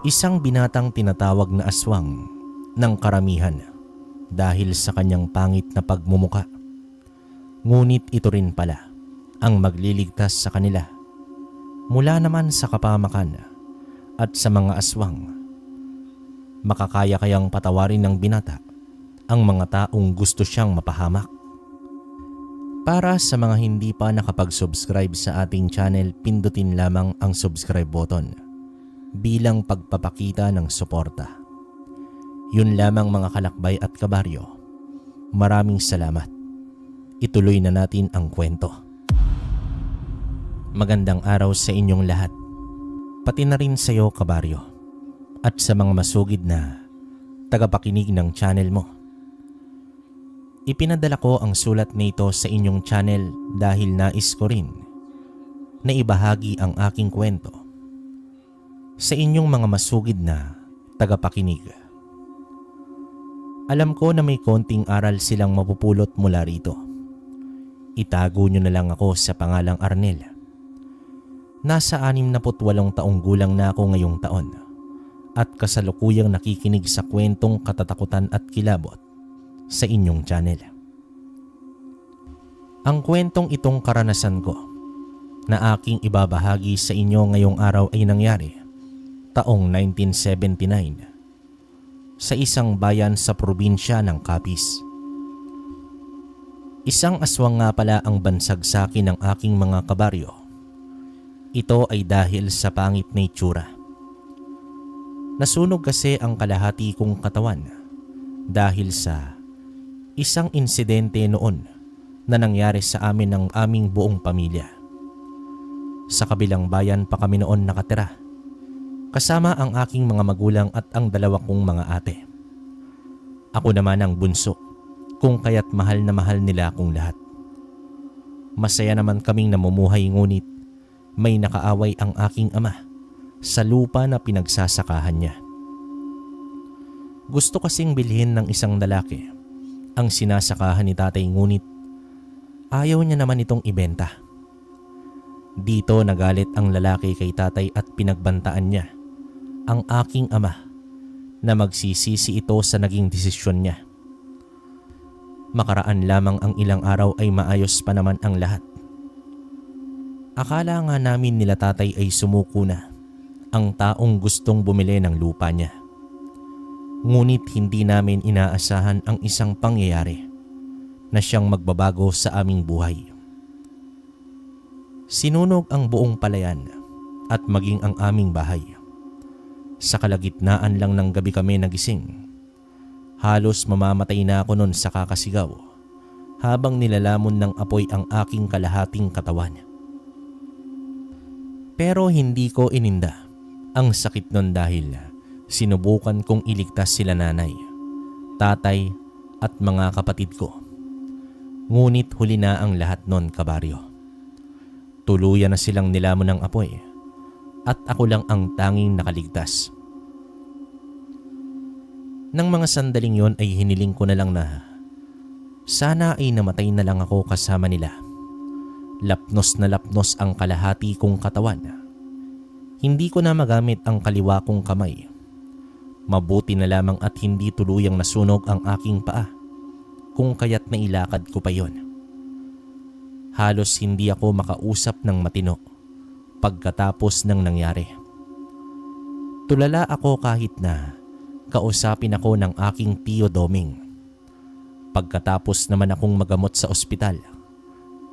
Isang binatang tinatawag na aswang ng karamihan dahil sa kanyang pangit na pagmumuka. Ngunit ito rin pala ang magliligtas sa kanila mula naman sa kapamakan at sa mga aswang. Makakaya kayang patawarin ng binata ang mga taong gusto siyang mapahamak? Para sa mga hindi pa nakapag-subscribe sa ating channel, pindutin lamang ang subscribe button bilang pagpapakita ng suporta. Yun lamang mga kalakbay at kabaryo. Maraming salamat. Ituloy na natin ang kwento. Magandang araw sa inyong lahat. Pati na rin sa iyo kabaryo at sa mga masugid na tagapakinig ng channel mo. Ipinadala ko ang sulat nito sa inyong channel dahil nais ko rin na ibahagi ang aking kwento sa inyong mga masugid na tagapakinig. Alam ko na may konting aral silang mapupulot mula rito. Itago nyo na lang ako sa pangalang Arnel. Nasa 68 taong gulang na ako ngayong taon at kasalukuyang nakikinig sa kwentong katatakutan at kilabot sa inyong channel. Ang kwentong itong karanasan ko na aking ibabahagi sa inyo ngayong araw ay nangyari taong 1979 sa isang bayan sa probinsya ng Capiz. Isang aswang nga pala ang bansag sa akin ng aking mga kabaryo. Ito ay dahil sa pangit na itsura. Nasunog kasi ang kalahati kong katawan dahil sa isang insidente noon na nangyari sa amin ng aming buong pamilya. Sa kabilang bayan pa kami noon nakatira, kasama ang aking mga magulang at ang dalawa kong mga ate. Ako naman ang bunso, kung kaya't mahal na mahal nila akong lahat. Masaya naman kaming namumuhay ngunit may nakaaway ang aking ama sa lupa na pinagsasakahan niya. Gusto kasing bilhin ng isang lalaki ang sinasakahan ni tatay ngunit ayaw niya naman itong ibenta. Dito nagalit ang lalaki kay tatay at pinagbantaan niya ang aking ama na magsisisi ito sa naging desisyon niya. Makaraan lamang ang ilang araw ay maayos pa naman ang lahat. Akala nga namin nila tatay ay sumuko na ang taong gustong bumili ng lupa niya. Ngunit hindi namin inaasahan ang isang pangyayari na siyang magbabago sa aming buhay. Sinunog ang buong palayan at maging ang aming bahay. Sa kalagitnaan lang ng gabi kami nagising. Halos mamamatay na ako noon sa kakasigaw habang nilalamon ng apoy ang aking kalahating katawan. Pero hindi ko ininda ang sakit noon dahil sinubukan kong iligtas sila nanay, tatay at mga kapatid ko. Ngunit huli na ang lahat noon kabaryo. Tuluyan na silang nilamon ng apoy at ako lang ang tanging nakaligtas. Nang mga sandaling yon ay hiniling ko na lang na sana ay namatay na lang ako kasama nila. Lapnos na lapnos ang kalahati kong katawan. Hindi ko na magamit ang kaliwa kong kamay. Mabuti na lamang at hindi tuluyang nasunog ang aking paa, kung kaya't nailakad ko pa yon. Halos hindi ako makausap ng matino pagkatapos ng nangyari. Tulala ako kahit na kausapin ako ng aking tiyo Doming. Pagkatapos naman akong magamot sa ospital,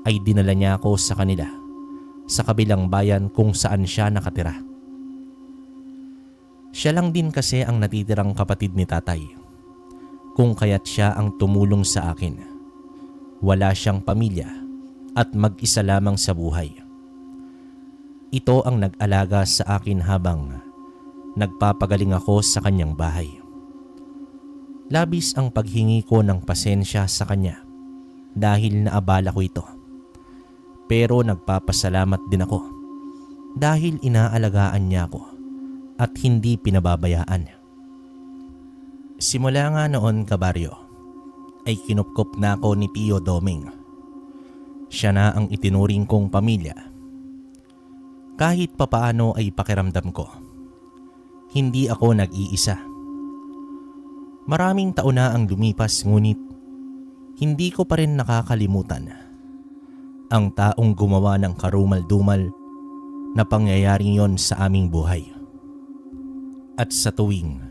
ay dinala niya ako sa kanila sa kabilang bayan kung saan siya nakatira. Siya lang din kasi ang natitirang kapatid ni tatay, kung kaya't siya ang tumulong sa akin. Wala siyang pamilya at mag-isa lamang sa buhay. Ito ang nag-alaga sa akin habang nagpapagaling ako sa kanyang bahay. Labis ang paghingi ko ng pasensya sa kanya dahil naabala ko ito. Pero nagpapasalamat din ako dahil inaalagaan niya ako at hindi pinababayaan. Simula nga noon kabaryo ay kinupkop na ako ni Tio Doming. Siya na ang itinuring kong pamilya. Kahit papaano ay pakiramdam ko, Hindi ako nag-iisa. Maraming taon na ang lumipas ngunit hindi ko pa rin nakakalimutan ang taong gumawa ng karumal-dumal na pangyayaring yon sa aming buhay. At sa tuwing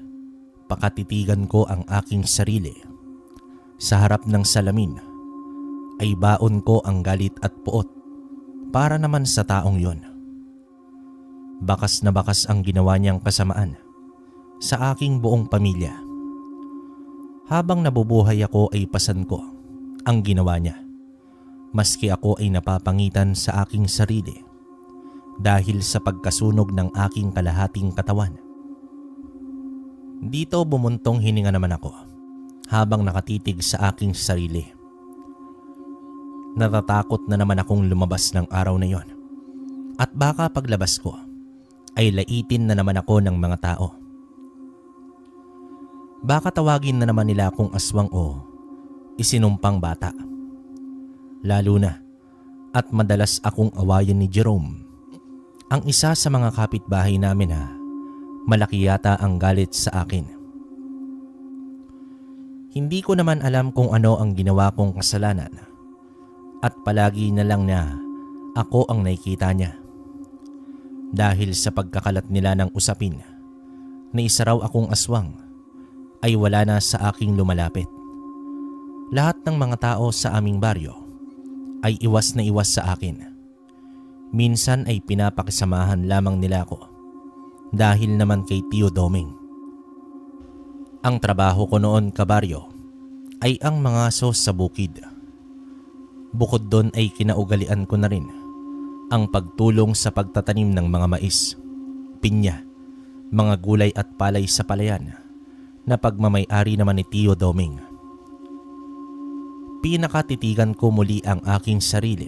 pakatitigan ko ang aking sarili sa harap ng salamin, ay baon ko ang galit at puot para naman sa taong yon. Bakas na bakas ang ginawa niyang kasamaan sa aking buong pamilya. Habang nabubuhay ako ay pasan ko ang ginawa niya, maski ako ay napapangitan sa aking sarili dahil sa pagkasunog ng aking kalahating katawan. Dito bumuntong hininga naman ako habang nakatitig sa aking sarili. Natatakot na naman akong lumabas ng araw na yon at baka paglabas ko ay laitin na naman ako ng mga tao. Baka tawagin na naman nila akong aswang o isinumpang bata. Lalo na at madalas akong awayan ni Jerome, ang isa sa mga kapitbahay namin na malaki yata ang galit sa akin. Hindi ko naman alam kung ano ang ginawa kong kasalanan at palagi na lang na ako ang nakikita niya. Dahil sa pagkakalat nila ng usapin na isa raw akong aswang ay wala na sa aking lumalapit. Lahat ng mga tao sa aming baryo ay iwas na iwas sa akin. Minsan ay pinapakisamahan lamang nila ako dahil naman kay Tio Doming. Ang trabaho ko noon kabaryo ay ang mga aso sa bukid. Bukod doon ay kinaugalian ko na rin ang pagtulong sa pagtatanim ng mga mais, pinya, mga gulay at palay sa palayan na pagmamay-ari naman ni Tio Doming. Pinakatitigan ko muli ang aking sarili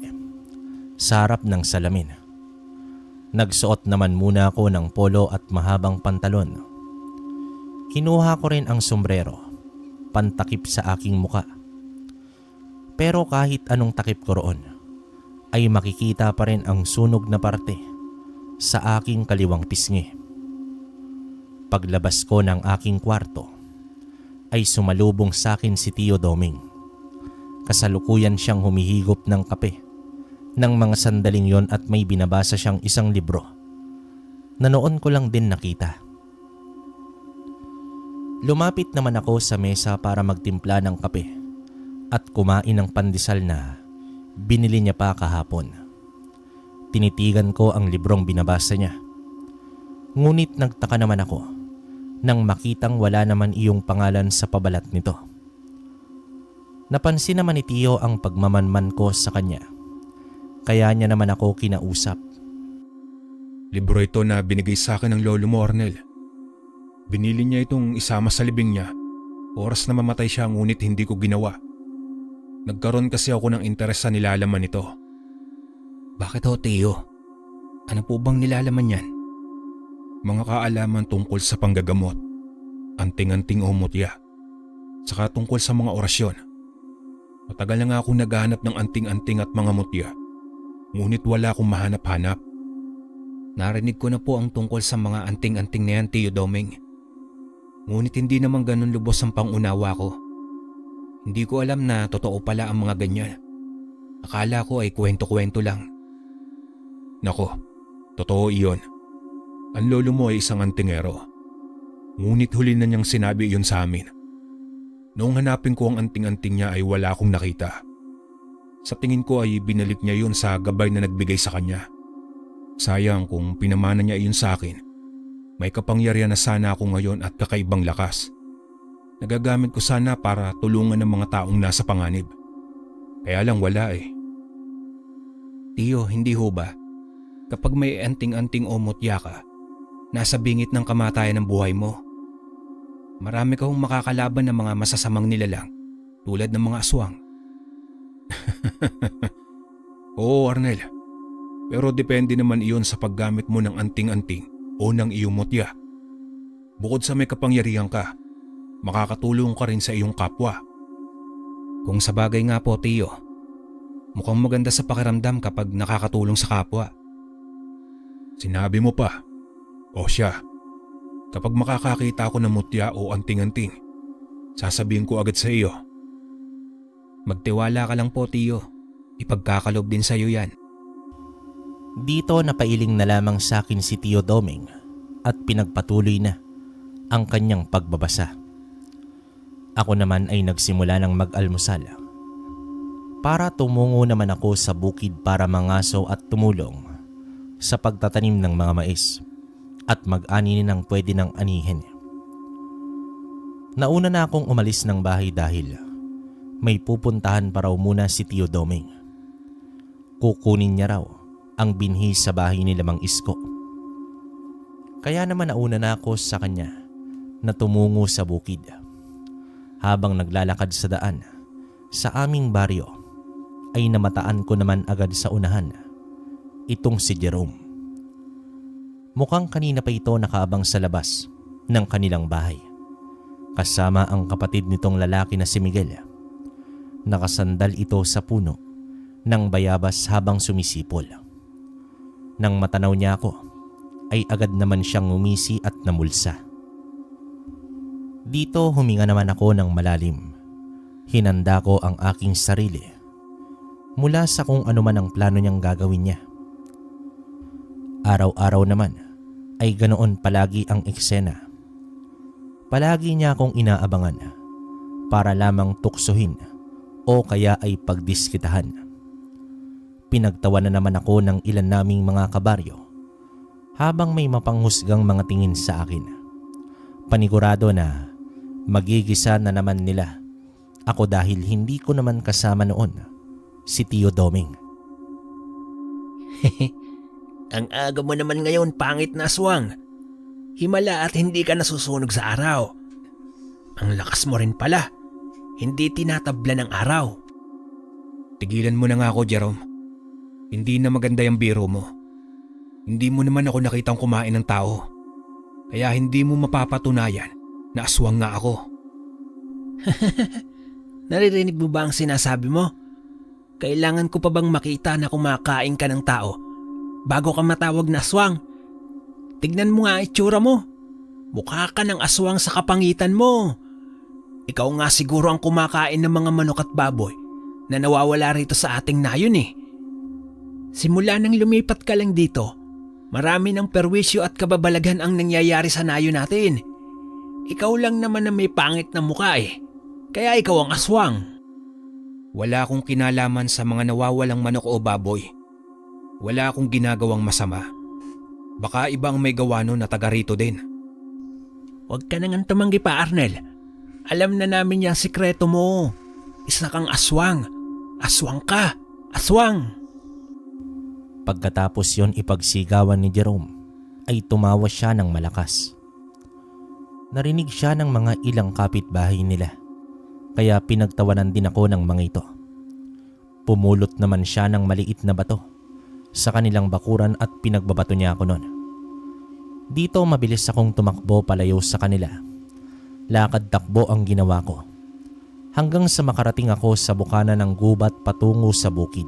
sa harap ng salamin. Nagsuot naman muna ako ng polo at mahabang pantalon. Kinuha ko rin ang sombrero, pantakip sa aking muka. Pero kahit anong takip ko roon, ay makikita pa rin ang sunog na parte sa aking kaliwang pisngi. Paglabas ko ng aking kwarto, ay sumalubong sa akin si Tio Doming. Kasalukuyan siyang humihigop ng kape ng mga sandaling yon at may binabasa siyang isang libro na noon ko lang din nakita. Lumapit naman ako sa mesa para magtimpla ng kape at kumain ng pandesal na binili niya pa kahapon. Tinitigan ko ang librong binabasa niya. Ngunit nagtaka naman ako nang makitang wala naman iyong pangalan sa pabalat nito. Napansin naman ni Tio ang pagmamanman ko sa kanya. Kaya niya naman ako kinausap. Libro ito na binigay sa akin ng lolo mo, Arnel. Binili niya itong isama sa libing niya. Oras na mamatay siya ngunit hindi ko ginawa. Nagkaroon kasi ako ng interes sa nilalaman nito. Bakit ho, Tio? Ano po bang nilalaman yan? Mga kaalaman tungkol sa panggagamot, anting-anting o mutya, saka tungkol sa mga orasyon. Matagal na nga akong naghahanap ng anting-anting at mga mutya, ngunit wala akong mahanap-hanap. Narinig ko na po ang tungkol sa mga anting-anting na yan, Tio Doming. Ngunit hindi naman ganun lubos ang pangunawa ko. Hindi ko alam na totoo pala ang mga ganyan. Akala ko ay kwento-kwento lang. Nako, totoo iyon. Ang lolo mo ay isang antingero. Ngunit huli na niyang sinabi iyon sa amin. Noong hanapin ko ang anting-anting niya ay wala akong nakita. Sa tingin ko ay binalik niya yun sa gabay na nagbigay sa kanya. Sayang kung pinamana niya iyon sa akin. May kapangyarihan na sana ako ngayon at kakaibang lakas. Nagagamit ko sana para tulungan ng mga taong nasa panganib. Kaya lang wala eh. Tio, hindi ho ba? Kapag may anting-anting o mutya ka, nasa bingit ng kamatayan ng buhay mo. Marami kang makakalaban ng mga masasamang nilalang tulad ng mga aswang. Oo, Arnel. Pero depende naman iyon sa paggamit mo ng anting-anting o ng iyong mutya. Bukod sa may kapangyarihan ka, makakatulong ka rin sa iyong kapwa. Kung sabagay nga po, Tio, mukhang maganda sa pakiramdam kapag nakakatulong sa kapwa. Sinabi mo pa. O siya, Kapag makakakita ako ng mutya o anting-anting, sasabihin ko agad sa iyo. Magtiwala ka lang po, Tiyo. Ipagkakalob din sa'yo yan. Dito napailing na lamang sa akin si Tio Doming at pinagpatuloy na ang kanyang pagbabasa. Ako naman ay nagsimula ng mag-almusal. Para tumungo naman ako sa bukid para mangaso at tumulong sa pagtatanim ng mga mais at mag-ani ng pwede ng anihin. Nauna na akong umalis ng bahay dahil may pupuntahan pa raw muna si Tio Doming. Kukunin niya raw ang binhi sa bahay ni Mang Isko. Kaya naman nauna na ako sa kanya na tumungo sa bukid. Habang naglalakad sa daan sa aming baryo ay namataan ko naman agad sa unahan itong si Jerome. Mukhang kanina pa ito nakaabang sa labas ng kanilang bahay kasama ang kapatid nitong lalaki na si Miguel. Nakasandal ito sa puno ng bayabas habang sumisipol. Nang matanaw niya ako ay agad naman siyang ngumisi at namulsa. Dito huminga naman ako ng malalim. Hinanda ko ang aking sarili mula sa kung ano man ang plano niyang gagawin niya. Araw-araw naman ay ganoon palagi ang eksena. Palagi niya akong inaabangan para lamang tuksohin o kaya ay pagdiskitahan. Pinagtawanan naman ako ng ilan naming mga kabaryo habang may mapanghusgang mga tingin sa akin. Panigurado na magigisa na naman nila ako dahil hindi ko naman kasama noon si Tio Doming. Ang aga mo naman ngayon, pangit na aswang. Himala at hindi ka nasusunog sa araw. Ang lakas mo rin pala. Hindi tinatabla ng araw. Tigilan mo na nga ako, Jerome. Hindi na maganda yung biro mo. Hindi mo naman ako nakitang kumain ng tao. Kaya hindi mo mapapatunayan na aswang nga ako. Naririnig mo ba ang sinasabi mo? Kailangan ko pa bang makita na kumakain ka ng tao bago ka matawag na aswang? Tignan mo nga itsura mo. Mukha ka ng aswang sa kapangitan mo. Ikaw nga siguro ang kumakain ng mga manok at baboy na nawawala rito sa ating nayon eh. Simula nang lumipat ka lang dito, marami ng perwisyo at kababalaghan ang nangyayari sa nayon natin. Ikaw lang naman na may pangit na mukha eh. Kaya ikaw ang aswang. Wala akong kinalaman sa mga nawawalang manok o baboy. Wala akong ginagawang masama. Baka ibang may gawa nun na taga rito din. Huwag ka nang tumanggi pa, Arnel. Alam na namin yung sikreto mo. Isa kang aswang. Aswang ka. Aswang. Pagkatapos yon ipagsigawan ni Jerome ay tumawa siya ng malakas. Narinig siya ng mga ilang kapitbahay nila. Kaya pinagtawanan din ako ng mga ito. Pumulot naman siya ng maliit na bato sa kanilang bakuran at pinagbabato niya ako noon. Dito mabilis akong tumakbo palayo sa kanila. Lakad-takbo ang ginawa ko hanggang sa makarating ako sa bukana ng gubat patungo sa bukid.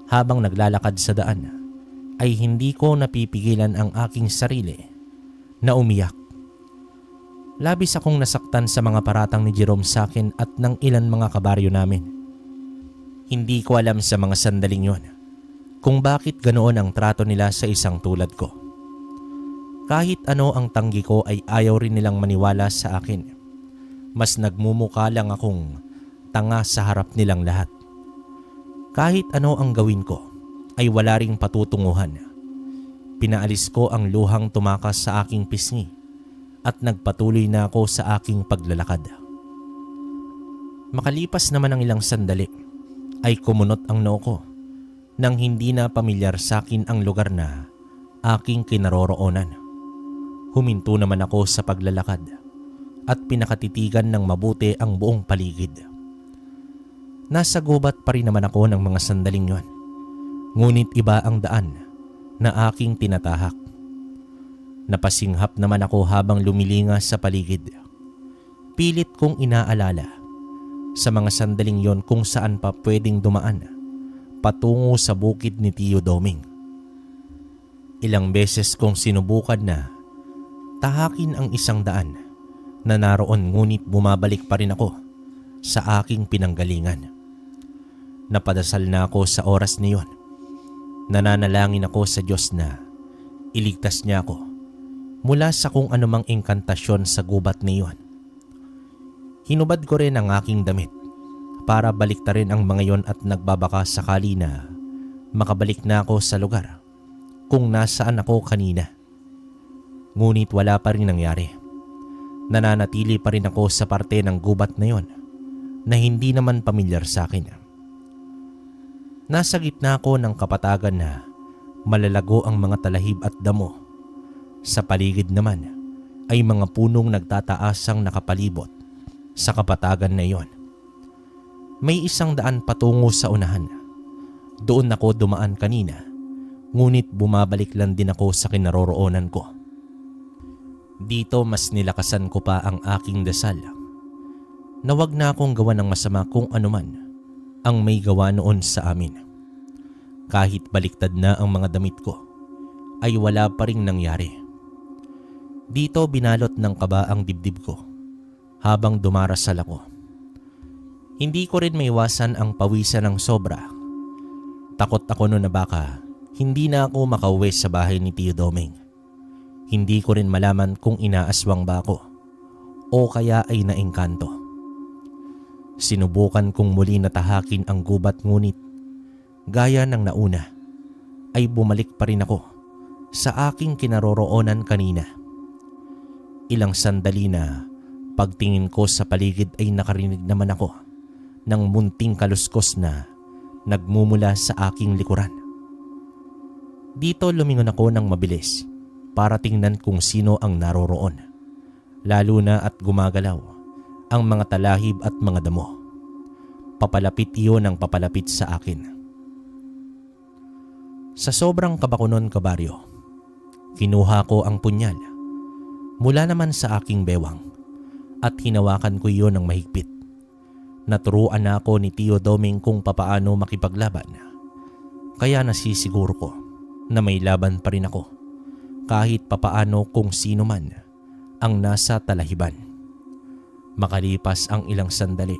Habang naglalakad sa daan ay hindi ko napipigilan ang aking sarili na umiyak. Labis akong nasaktan sa mga paratang ni Jerome sa akin at ng ilan mga kabaryo namin. Hindi ko alam sa mga sandaling yon kung bakit ganoon ang trato nila sa isang tulad ko. Kahit ano ang tanggi ko ay ayaw rin nilang maniwala sa akin. Mas nagmumukha lang akong tanga sa harap nilang lahat. Kahit ano ang gawin ko ay wala ring patutunguhan. Pinaalis ko ang luhang tumakas sa aking pisngi at nagpatuloy na ako sa aking paglalakad. Makalipas naman ang ilang sandali ay kumunot ang noo ko nang hindi na pamilyar sa akin ang lugar na aking kinaroroonan. Huminto naman ako sa paglalakad at pinakatitigan ng mabuti ang buong paligid. Nasa gubat pa rin naman ako ng mga sandaling yon. Ngunit iba ang daan na aking tinatahak. Napasinghap naman ako habang lumilinga sa paligid. Pilit kong inaalala sa mga sandaling yon kung saan pa pwedeng dumaan patungo sa bukid ni Tio Doming. Ilang beses kong sinubukan na Tahakin ang isang daan na naroon ngunit bumabalik pa rin ako sa aking pinanggalingan. Napadasal na ako sa oras na iyon. Nananalangin ako sa Diyos na iligtas niya ako mula sa kung anumang engkantasyon sa gubat na iyon. Hinubad ko rin ang aking damit para baliktarin ang mga iyon at nagbabaka sakali na makabalik na ako sa lugar kung nasaan ako kanina. Ngunit wala pa rin nangyari. Nananatili pa rin ako sa parte ng gubat na iyon na hindi naman pamilyar sa akin. Nasa gitna ako ng kapatagan na malalago ang mga talahib at damo. Sa paligid naman ay mga punong nagtataasang nakapalibot sa kapatagan na iyon. May isang daan patungo sa unahan. Doon ako dumaan kanina, ngunit bumabalik lang din ako sa kinaroroonan ko. Dito mas nilakasan ko pa ang aking dasal na wag na akong gawa ng masama kung anuman ang may gawa noon sa amin. Kahit baliktad na ang mga damit ko, ay wala pa ring nangyari. Dito binalot ng kaba ang dibdib ko habang dumarasal ako. Hindi ko rin maiwasan ang pawisan ng sobra. Takot ako noon na baka hindi na ako makauwi sa bahay ni Tio Doming. Hindi ko rin malaman kung inaaswang ba ako o kaya ay naengkanto. Sinubukan kong muli na tahakin ang gubat ngunit gaya ng nauna ay bumalik pa rin ako sa aking kinaroroonan kanina. Ilang sandali na pagtingin ko sa paligid ay nakarinig naman ako ng munting kaluskos na nagmumula sa aking likuran. Dito lumingon ako ng mabilis para tingnan kung sino ang naroroon, lalo na at gumagalaw ang mga talahib at mga damo. Papalapit iyon ang papalapit sa akin. Sa sobrang kaba ko nun, kabaryo, kinuha ko ang punyal mula naman sa aking bewang at hinawakan ko iyon ng mahigpit. Naturuan na ako ni Tio Doming kung papaano makipaglaban, kaya nasisiguro ko na may laban pa rin ako kahit papaano kung sino man ang nasa talahiban. Makalipas ang ilang sandali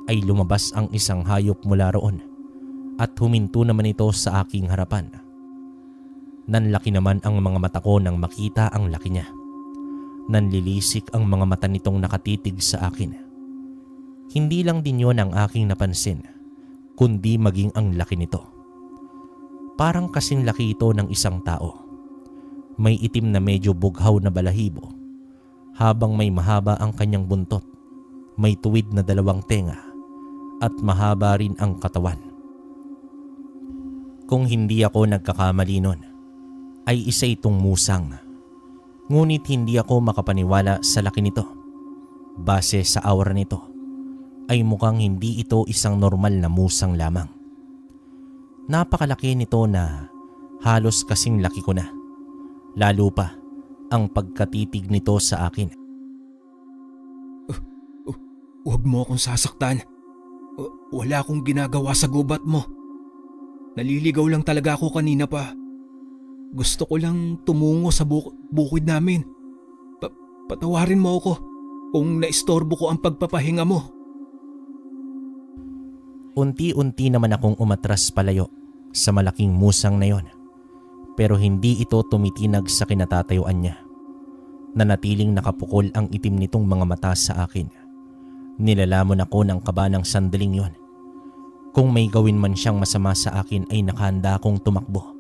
ay lumabas ang isang hayop mula roon at huminto naman ito sa aking harapan. Nanlaki naman ang mga mata ko nang makita ang laki niya. Nanlilisik ang mga mata nitong nakatitig sa akin. Hindi lang din yon ang aking napansin, kundi maging ang laki nito. Parang kasing laki ito ng isang tao. May itim na medyo bughaw na balahibo, habang may mahaba ang kanyang buntot, may tuwid na 2 tenga, at mahaba rin ang katawan. Kung hindi ako nagkakamali nun, ay isa itong musang. Ngunit hindi ako makapaniwala sa laki nito. Base sa aura nito, ay mukhang hindi ito isang normal na musang lamang. Napakalaki nito na halos kasing laki ko na. Lalo pa ang pagkatitig nito sa akin. Huwag mo akong sasaktan. Wala akong ginagawa sa gubat mo. Naliligaw lang talaga ako kanina pa. Gusto ko lang tumungo sa bukid namin. Patawarin mo ako kung naistorbo ko ang pagpapahinga mo. Unti-unti naman akong umatras palayo sa malaking musang na yon. Pero hindi ito tumitinag sa kinatatayuan niya. Nanatiling nakapukol ang itim nitong mga mata sa akin. Nilalamon ako ng kaba ng sandaling yon. Kung may gawin man siyang masama sa akin ay nakahanda akong tumakbo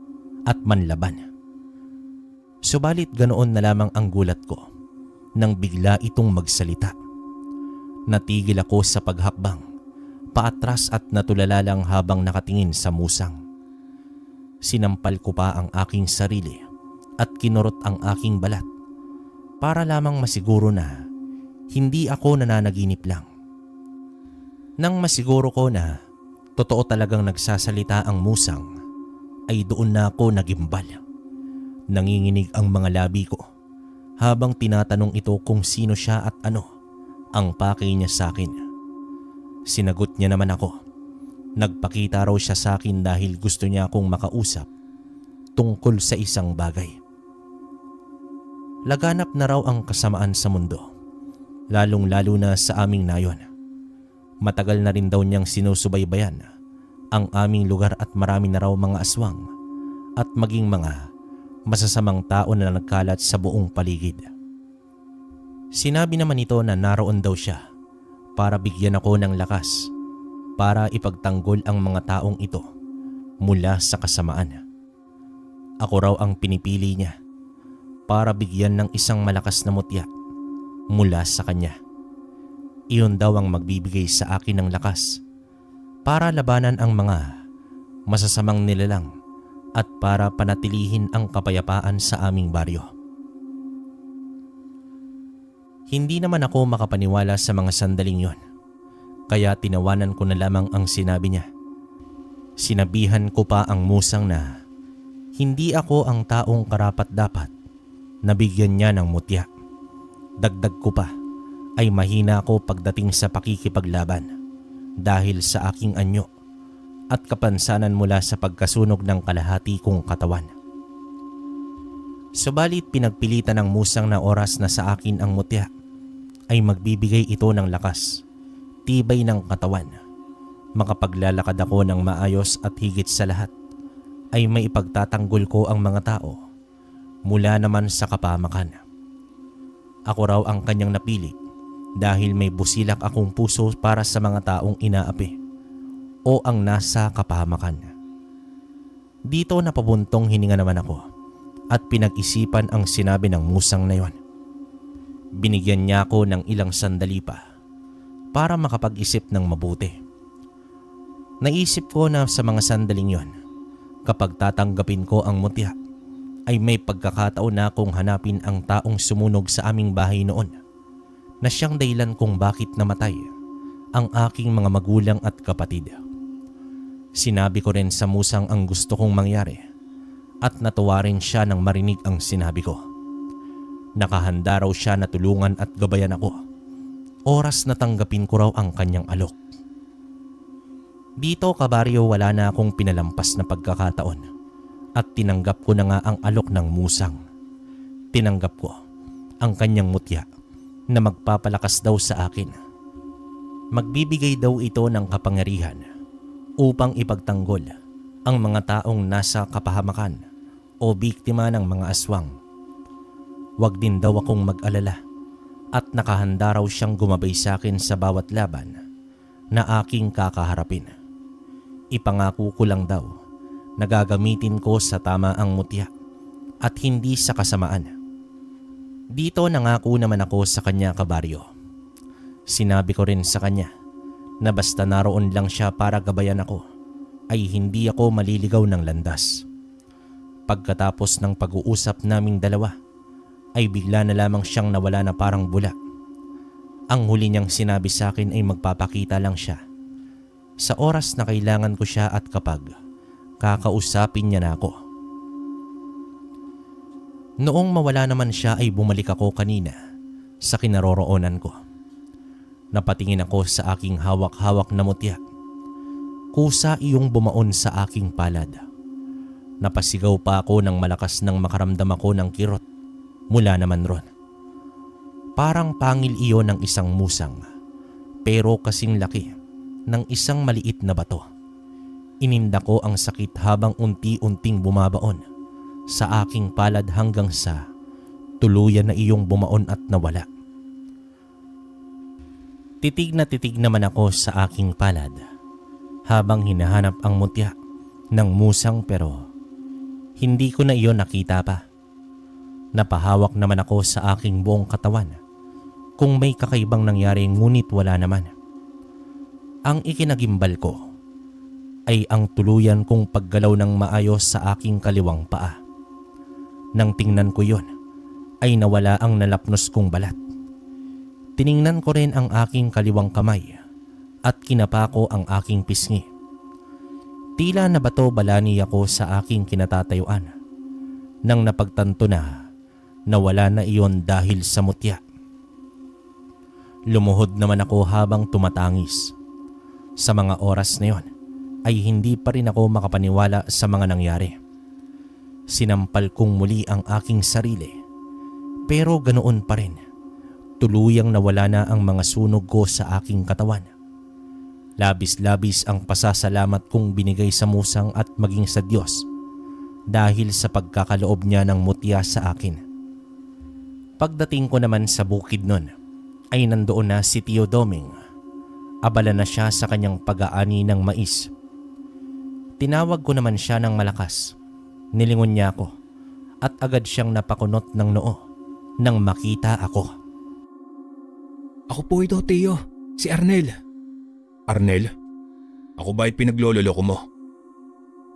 at manlaban. Subalit ganoon na lamang ang gulat ko nang bigla itong magsalita. Natigil ako sa paghakbang, paatras at natulala lang habang nakatingin sa musang. Sinampal ko pa ang aking sarili at kinurot ang aking balat para lamang masiguro na hindi ako nananaginip lang. Nang masiguro ko na totoo talagang nagsasalita ang musang, ay doon na ako nagimbal. Nanginginig ang mga labi ko habang tinatanong ito kung sino siya at ano ang pakay niya sa akin. Sinagot niya naman ako. Nagpakita raw siya sa akin dahil gusto niya akong makausap tungkol sa isang bagay. Laganap na raw ang kasamaan sa mundo, lalong-lalo na sa aming nayon. Matagal na rin daw niyang sinusubaybayan ang aming lugar at marami na raw mga aswang at maging mga masasamang tao na nagkalat sa buong paligid. Sinabi naman ito na naroon daw siya para bigyan ako ng lakas para ipagtanggol ang mga taong ito mula sa kasamaan. Ako raw ang pinipili niya para bigyan ng isang malakas na mutya mula sa kanya. Iyon daw ang magbibigay sa akin ng lakas para labanan ang mga masasamang nilalang at para panatilihin ang kapayapaan sa aming baryo. Hindi naman ako makapaniwala sa mga sandaling yon, kaya tinawanan ko na lamang ang sinabi niya. Sinabihan ko pa ang musang na hindi ako ang taong karapat-dapat na bigyan niya ng mutya. Dagdag ko pa ay mahina ako pagdating sa pakikipaglaban dahil sa aking anyo at kapansanan mula sa pagkasunog ng kalahati kong katawan. Subalit pinagpilitan ng musang na oras na sa akin ang mutya ay magbibigay ito ng lakas, tibay ng katawan. Makapaglalakad ako ng maayos at higit sa lahat ay may ipagtatanggol ko ang mga tao mula naman sa kapahamakan. Ako raw ang kanyang napili dahil may busilak akong puso para sa mga taong inaapi o ang nasa kapahamakan. Dito napabuntong hininga naman ako at pinag-isipan ang sinabi ng musang na yon. Binigyan niya ako ng ilang sandali pa para makapag-isip ng mabuti. Naisip ko na sa mga sandaling yon, kapag tatanggapin ko ang mutya, ay may pagkakataon na akong hanapin ang taong sumunog sa aming bahay noon na siyang dahilan kung bakit namatay ang aking mga magulang at kapatid. Sinabi ko rin sa musang ang gusto kong mangyari at natuwa rin siya nang marinig ang sinabi ko. Nakahanda raw siya na tulungan at gabayan ako. Oras na tanggapin ko raw ang kanyang alok. Dito kabaryo wala na akong pinalampas na pagkakataon at tinanggap ko na nga ang alok ng musang. Tinanggap ko ang kanyang mutya na magpapalakas daw sa akin. Magbibigay daw ito ng kapangyarihan upang ipagtanggol ang mga taong nasa kapahamakan o biktima ng mga aswang. Huwag din daw akong mag-alala at nakahanda raw siyang gumabay sa akin sa bawat laban na aking kakaharapin. Ipangako ko lang daw na gagamitin ko sa tama ang mutya at hindi sa kasamaan. Dito nangako naman ako sa kanya kabaryo. Sinabi ko rin sa kanya na basta naroon lang siya para gabayan ako ay hindi ako maliligaw ng landas. Pagkatapos ng pag-uusap naming dalawa ay bigla na lamang siyang nawala na parang bula. Ang huli niyang sinabi sa akin ay magpapakita lang siya sa oras na kailangan ko siya at kapag kakausapin niya na ako. Noong mawala naman siya ay bumalik ako kanina sa kinaroroonan ko. Napatingin ako sa aking hawak-hawak na mutya. Kusa iyong bumaon sa aking palad. Napasigaw pa ako ng malakas nang makaramdam ako ng kirot mula naman ron. Parang pangil iyon ng isang musang, pero kasing laki ng isang maliit na bato. Ininda ko ang sakit habang unti-unting bumabaon sa aking palad hanggang sa tuluyan na iyong bumaon at nawala. Titig naman ako sa aking palad habang hinahanap ang mutya ng musang pero hindi ko na iyon nakita pa. Napahawak naman ako sa aking buong katawan kung may kakaibang nangyari ngunit wala naman. Ang ikinagimbal ko ay ang tuluyan kong paggalaw ng maayos sa aking kaliwang paa. Nang tingnan ko yon ay nawala ang nalapnos kong balat. Tiningnan ko rin ang aking kaliwang kamay at kinapa ko ang aking pisngi. Tila nabato balani ako sa aking kinatatayuan nang napagtanto na nawala na iyon dahil sa mutya. Lumuhod naman ako habang tumatangis. Sa mga oras na yon ay hindi pa rin ako makapaniwala sa mga nangyari. Sinampal kong muli ang aking sarili Pero ganoon pa rin, tuluyang nawala na ang mga sunog ko sa aking katawan. Labis-labis ang pasasalamat kong binigay sa musang at maging sa Diyos dahil sa pagkakaloob niya ng mutya sa akin. Pagdating ko naman sa bukid nun, ay nandoon na si Tio Doming. Abala na siya sa kanyang pag-aani ng mais. Tinawag ko naman siya ng malakas. Nilingon niya ako at agad siyang napakunot ng noo nang makita ako. Ako po ito, Tio. Si Arnel. Arnel, ako ba ay pinaglololoko mo?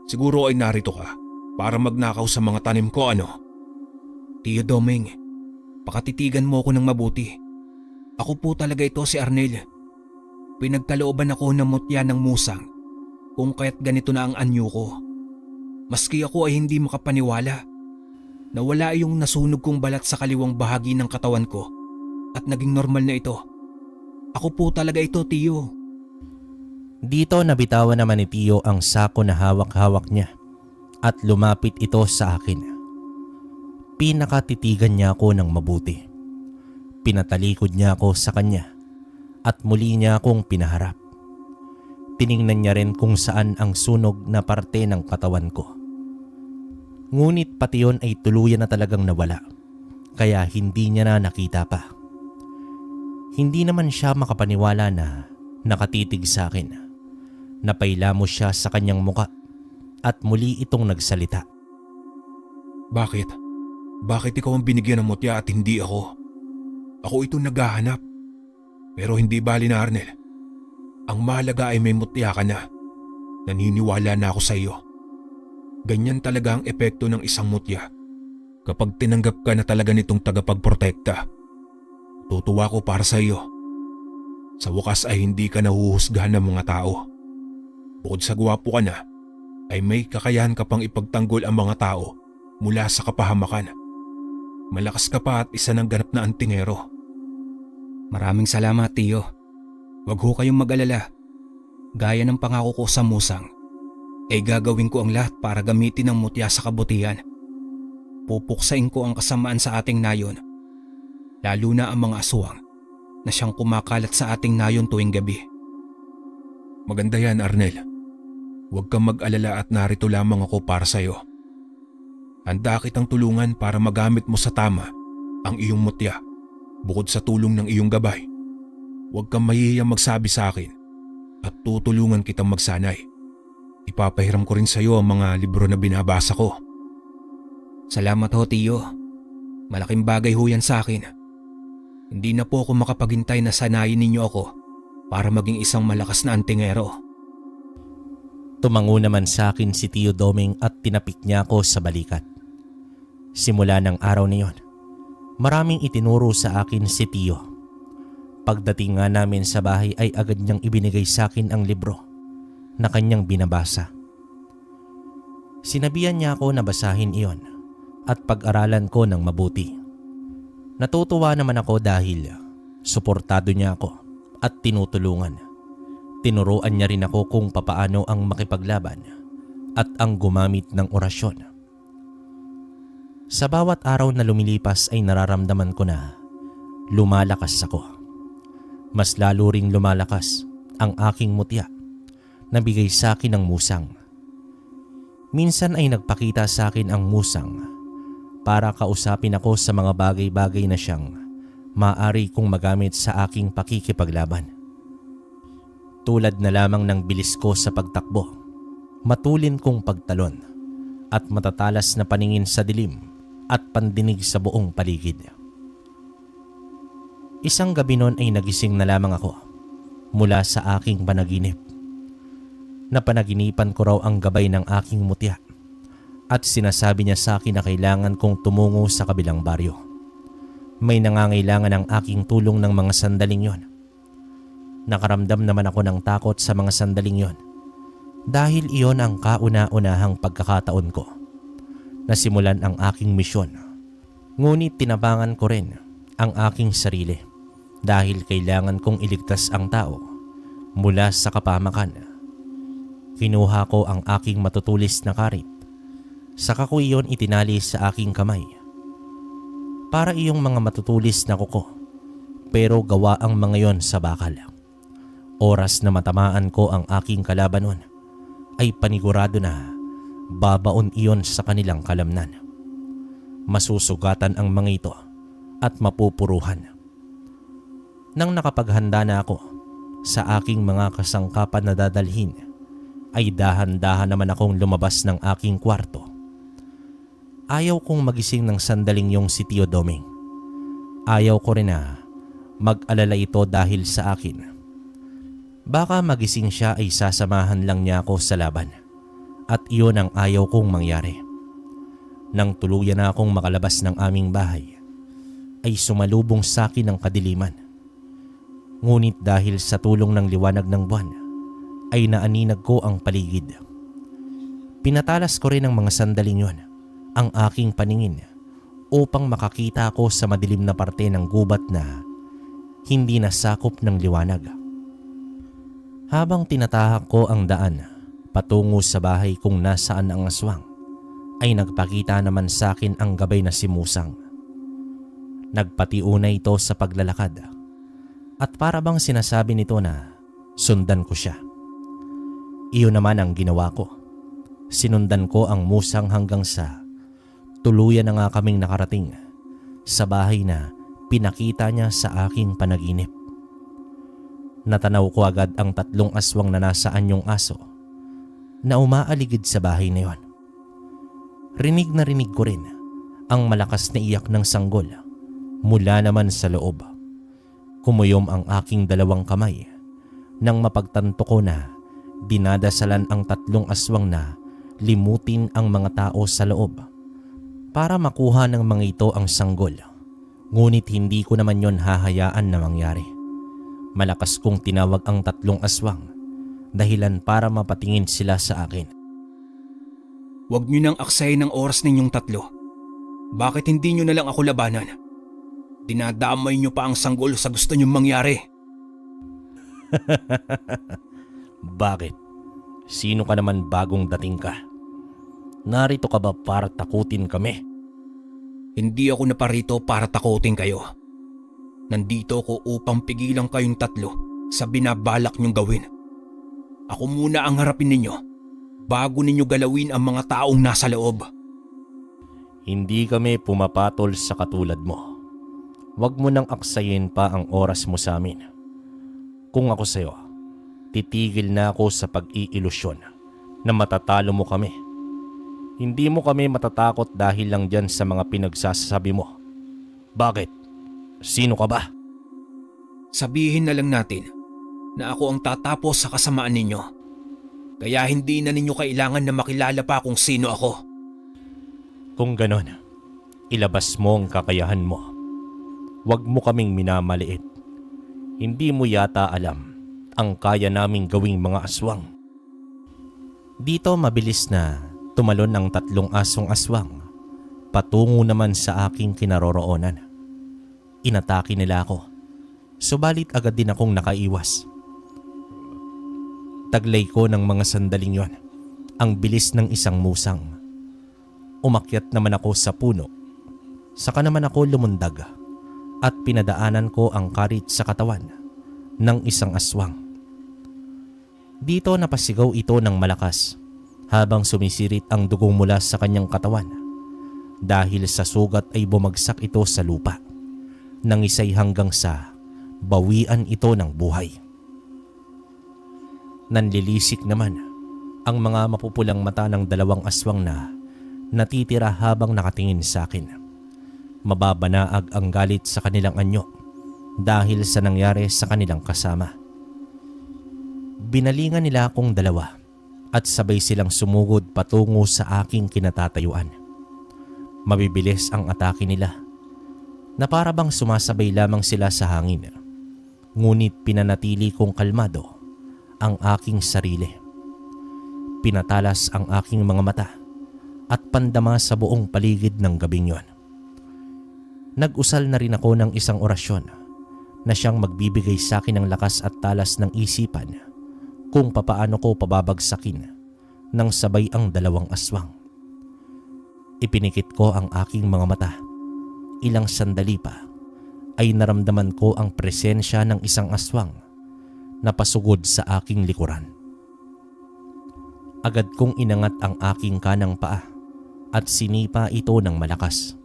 Siguro ay narito ka para magnakaw sa mga tanim ko, ano? Tio Doming, pakatitigan mo ako ng mabuti. Ako po talaga ito si Arnel. Pinagkalooban ako ng mutya ng musang kung kaya't ganito na ang anyo ko. Maski ako ay hindi makapaniwala na wala yung nasunog kong balat sa kaliwang bahagi ng katawan ko at naging normal na ito. Ako po talaga ito, Tio. Dito nabitawan naman ni Tio ang sako na hawak-hawak niya at lumapit ito sa akin. Pinakatitigan niya ako ng mabuti. Pinatalikod niya ako sa kanya at muli niya akong pinaharap. Tiningnan niya rin kung saan ang sunog na parte ng katawan ko. Ngunit pati yun ay tuluyan na talagang nawala, kaya hindi niya na nakita pa. Hindi naman siya makapaniwala na nakatitig sa akin. Napailamo siya sa kanyang muka at muli itong nagsalita. Bakit? Bakit ikaw ang binigyan ng mutya at hindi ako? Ako ito naghahanap. Pero hindi bali na, Arnel. Ang mahalaga ay may mutya ka na. Naniniwala na ako sa iyo. Ganyan talaga ang epekto ng isang mutya. Kapag tinanggap ka na talaga nitong tagapagprotekta, tutuwa ko para sa iyo. Sa wakas ay hindi ka nahuhusgahan ng mga tao. Bukod sa gwapo ka na, ay may kakayahan ka pang ipagtanggol ang mga tao mula sa kapahamakan. Malakas ka pa at isa ng ganap na antingero. Maraming salamat, Tio. Huwag ho kayong mag-alala. Gaya ng pangako ko sa musang, ay gagawin ko ang lahat para gamitin ang mutya sa kabutihan. Pupuksain ko ang kasamaan sa ating nayon, lalo na ang mga aswang na siyang kumakalat sa ating nayon tuwing gabi. Maganda yan, Arnel. Huwag kang mag-alala at narito lamang ako para sa iyo. Handa kitang tulungan para magamit mo sa tama ang iyong mutya bukod sa tulong ng iyong gabay. Huwag kang mahihiyang magsabi sa akin at tutulungan kitang magsanay. Ipapahiram ko rin sa iyo ang mga libro na binabasa ko. Salamat ho, Tio. Malaking bagay ho yan sa akin. Hindi na po ako makapaghintay na sanayin ninyo ako para maging isang malakas na antingero. Tumango naman sa akin si Tio Doming at tinapik niya ako sa balikat. Simula ng araw na yon, maraming itinuro sa akin si Tio. Pagdating nga namin sa bahay ay agad niyang ibinigay sa akin ang libro na kanyang binabasa. Sinabihan niya ako na basahin iyon at pag-aralan ko ng mabuti. Natutuwa naman ako dahil suportado niya ako at tinutulungan. Tinuruan niya rin ako kung papaano ang makipaglaban at ang gumamit ng orasyon. Sa bawat araw na lumilipas ay nararamdaman ko na lumalakas ako. Mas lalo ring lumalakas ang aking mutya na bigay sa akin ng musang. Minsan ay nagpakita sa akin ang musang para kausapin ako sa mga bagay-bagay na siyang maaari kong magamit sa aking pakikipaglaban. Tulad na lamang ng bilis ko sa pagtakbo, matulin kong pagtalon, at matatalas na paningin sa dilim at pandinig sa buong paligid. Isang gabi noon ay nagising na lamang ako mula sa aking panaginip. Napanaginipan ko raw ang gabay ng aking mutya at sinasabi niya sa akin na kailangan kong tumungo sa kabilang baryo. May nangangailangan ng aking tulong ng mga sandaling yon. Nakaramdam naman ako ng takot sa mga sandaling yon dahil iyon ang kauna-unahang pagkakataon ko na simulan ang aking misyon. Ngunit tinabangan ko rin ang aking sarili dahil kailangan kong iligtas ang tao mula sa kapahamakan. Kinuha ko ang aking matutulis na karit, saka ko iyon itinali sa aking kamay. Para iyong mga matutulis na kuko, pero gawa ang mga yon sa bakal. Oras na matamaan ko ang aking kalaban nun, ay panigurado na babaon iyon sa kanilang kalamnan. Masusugatan ang mga ito at mapupuruhan. Nang nakapaghanda na ako sa aking mga kasangkapan na dadalhin, ay dahan-dahan naman akong lumabas ng aking kwarto. Ayaw kong magising ng sandaling yung si Tio Doming. Ayaw ko rin na mag-alala ito dahil sa akin. Baka magising siya ay sasamahan lang niya ako sa laban, at iyon ang ayaw kong mangyari. Nang tuluyan na akong makalabas ng aming bahay, ay sumalubong sa akin ang kadiliman. Ngunit dahil sa tulong ng liwanag ng buwan, ay naaninag ko ang paligid. Pinatalas ko rin ng mga sandaling yon ang aking paningin upang makakita ako sa madilim na parte ng gubat na hindi nasakop ng liwanag. Habang tinatahak ko ang daan patungo sa bahay kung nasaan ang aswang, ay nagpakita naman sa akin ang gabay na si Musang. Nagpatiuna ito sa paglalakad at para bang sinasabi nito na sundan ko siya. Iyon naman ang ginawa ko. Sinundan ko ang Musang hanggang sa tuluyan na nga kaming nakarating sa bahay na pinakita niya sa aking panaginip. Natanaw ko agad ang 3 aswang na nasa anyong aso na umaaligid sa bahay na yon. Rinig na rinig ko rin ang malakas na iyak ng sanggol mula naman sa loob. Kumuyom ang aking 2 kamay nang mapagtanto ko na dinadasalan ang 3 aswang na limutin ang mga tao sa loob para makuha ng mga ito ang sanggol. Ngunit hindi ko naman yon hahayaan na mangyari. Malakas kong tinawag ang 3 aswang, dahilan para mapatingin sila sa akin. Huwag niyo nang aksayin ng oras ninyong 3. Bakit hindi niyo na lang ako labanan? Dinadamay niyo pa ang sanggol sa gusto niyong mangyari. Bakit? Sino ka naman bagong dating ka? Narito ka ba para takutin kami? Hindi ako naparito para takutin kayo. Nandito ako upang pigilan kayong 3 sa binabalak niyong gawin. Ako muna ang harapin ninyo bago ninyo galawin ang mga taong nasa loob. Hindi kami pumapatol sa katulad mo. Huwag mo nang aksayin pa ang oras mo sa amin. Kung ako sa'yo, titigil na ako sa pag-iilusyon na matatalo mo kami. Hindi mo kami matatakot dahil lang dyan sa mga pinagsasabi mo. Bakit? Sino ka ba? Sabihin na lang natin na ako ang tatapos sa kasamaan ninyo. Kaya hindi na ninyo kailangan na makilala pa kung sino ako. Kung ganon, ilabas mo ang kakayahan mo. Huwag mo kaming minamaliit. Hindi mo yata alam ang kaya naming gawing mga aswang. Dito mabilis na tumalon ang 3 asong aswang patungo naman sa aking kinaroroonan. Inatake nila ako, subalit agad din akong nakaiwas. Taglay ko ng mga sandaling yon ang bilis ng isang musang. Umakyat naman ako sa puno, saka naman ako lumundag at pinadaanan ko ang karit sa katawan ng isang aswang. Dito napasigaw ito ng malakas habang sumisirit ang dugong mula sa kanyang katawan. Dahil sa sugat ay bumagsak ito sa lupa. Nangisay hanggang sa bawian ito ng buhay. Nanlilisik naman ang mga mapupulang mata ng 2 aswang na natitira habang nakatingin sa akin. Mababanaag ang galit sa kanilang anyo dahil sa nangyari sa kanilang kasama. Binalingan nila akong 2 at sabay silang sumugod patungo sa aking kinatatayuan. Mabibilis ang atake nila na para bang sumasabay lamang sila sa hangin. Ngunit pinanatili kong kalmado ang aking sarili. Pinatalas ang aking mga mata at pandama sa buong paligid ng gabing yon. Nag-usal na rin ako ng isang orasyon na siyang magbibigay sa akin ng lakas at talas ng isipan kung papaano ko pababagsakin ng sabay ang 2 aswang. Ipinikit ko ang aking mga mata ilang sandali pa ay naramdaman ko ang presensya ng isang aswang na pasugod sa aking likuran. Agad kong inangat ang aking kanang paa at sinipa ito ng malakas.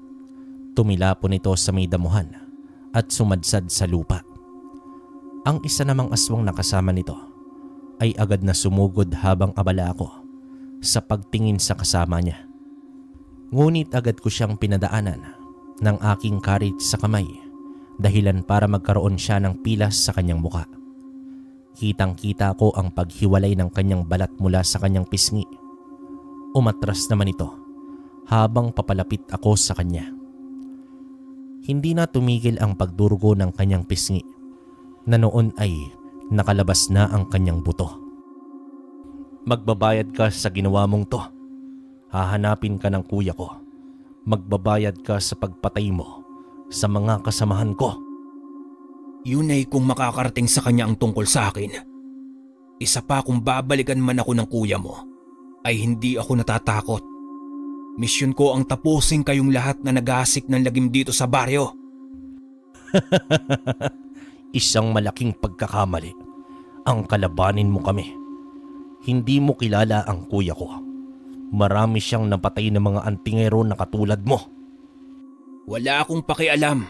Tumilapon ito sa may damuhan at sumadsad sa lupa. Ang isa namang aswang na kasama nito ay agad na sumugod habang abala ako sa pagtingin sa kasama niya. Ngunit agad ko siyang pinadaanan ng aking karit sa kamay, dahilan para magkaroon siya ng pilas sa kanyang muka. Kitang-kita ko ang paghiwalay ng kanyang balat mula sa kanyang pisngi. Umatras naman ito habang papalapit ako sa kanya. Hindi na tumigil ang pagdurugo ng kanyang pisngi na noon ay nakalabas na ang kanyang buto. Magbabayad ka sa ginawa mong to. Hahanapin ka ng kuya ko. Magbabayad ka sa pagpatay mo sa mga kasamahan ko. Yun ay kung makakarating sa kanya ang tungkol sa akin. Isa pa, kung babalikan man ako ng kuya mo, ay hindi ako natatakot. Misyon ko ang tapusin kayong lahat na nag-aasik ng lagim dito sa baryo. Isang malaking pagkakamali ang kalabanin mo kami. Hindi mo kilala ang kuya ko. Marami siyang napatay ng mga antingero na katulad mo. Wala akong pakialam.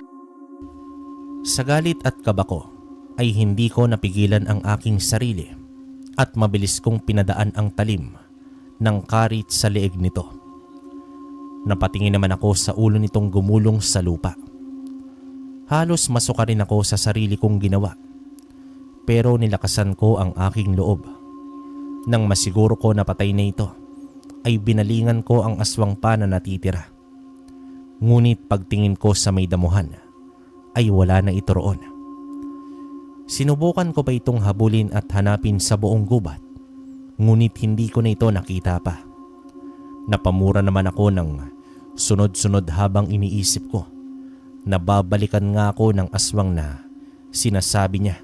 Sa galit at kaba ko ay hindi ko napigilan ang aking sarili at mabilis kong pinadaan ang talim ng karit sa leeg nito. Napatingin naman ako sa ulo nitong gumulong sa lupa. Halos masuka rin ako sa sarili kong ginawa, pero nilakasan ko ang aking loob. Nang masiguro ko na patay na ito, ay binalingan ko ang aswang pa na natitira. Ngunit pagtingin ko sa may damuhan, ay wala na ito roon. Sinubukan ko pa itong habulin at hanapin sa buong gubat, ngunit hindi ko na ito nakita pa. Napamura naman ako ng sunod-sunod habang iniisip ko na babalikan nga ako ng aswang na sinasabi niya.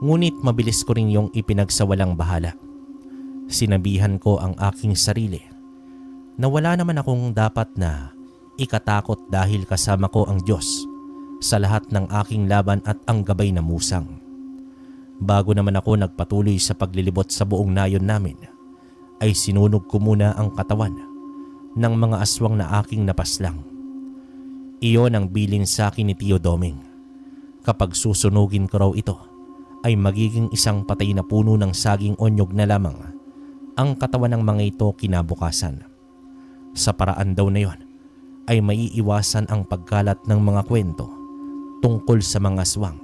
Ngunit mabilis ko rin yung ipinagsawalang bahala. Sinabihan ko ang aking sarili na wala naman akong dapat na ikatakot dahil kasama ko ang Diyos sa lahat ng aking laban at ang gabay na musang. Bago naman ako nagpatuloy sa paglilibot sa buong nayon namin, ay sinunog ko muna ang katawan ng mga aswang na aking napaslang. Iyon ang bilin sa akin ni Tio Doming. Kapag susunugin ko raw ito, ay magiging isang patay na puno ng saging onyog na lamang ang katawan ng mga ito kinabukasan. Sa paraan daw na yon, ay maiiwasan ang pagkalat ng mga kwento tungkol sa mga aswang.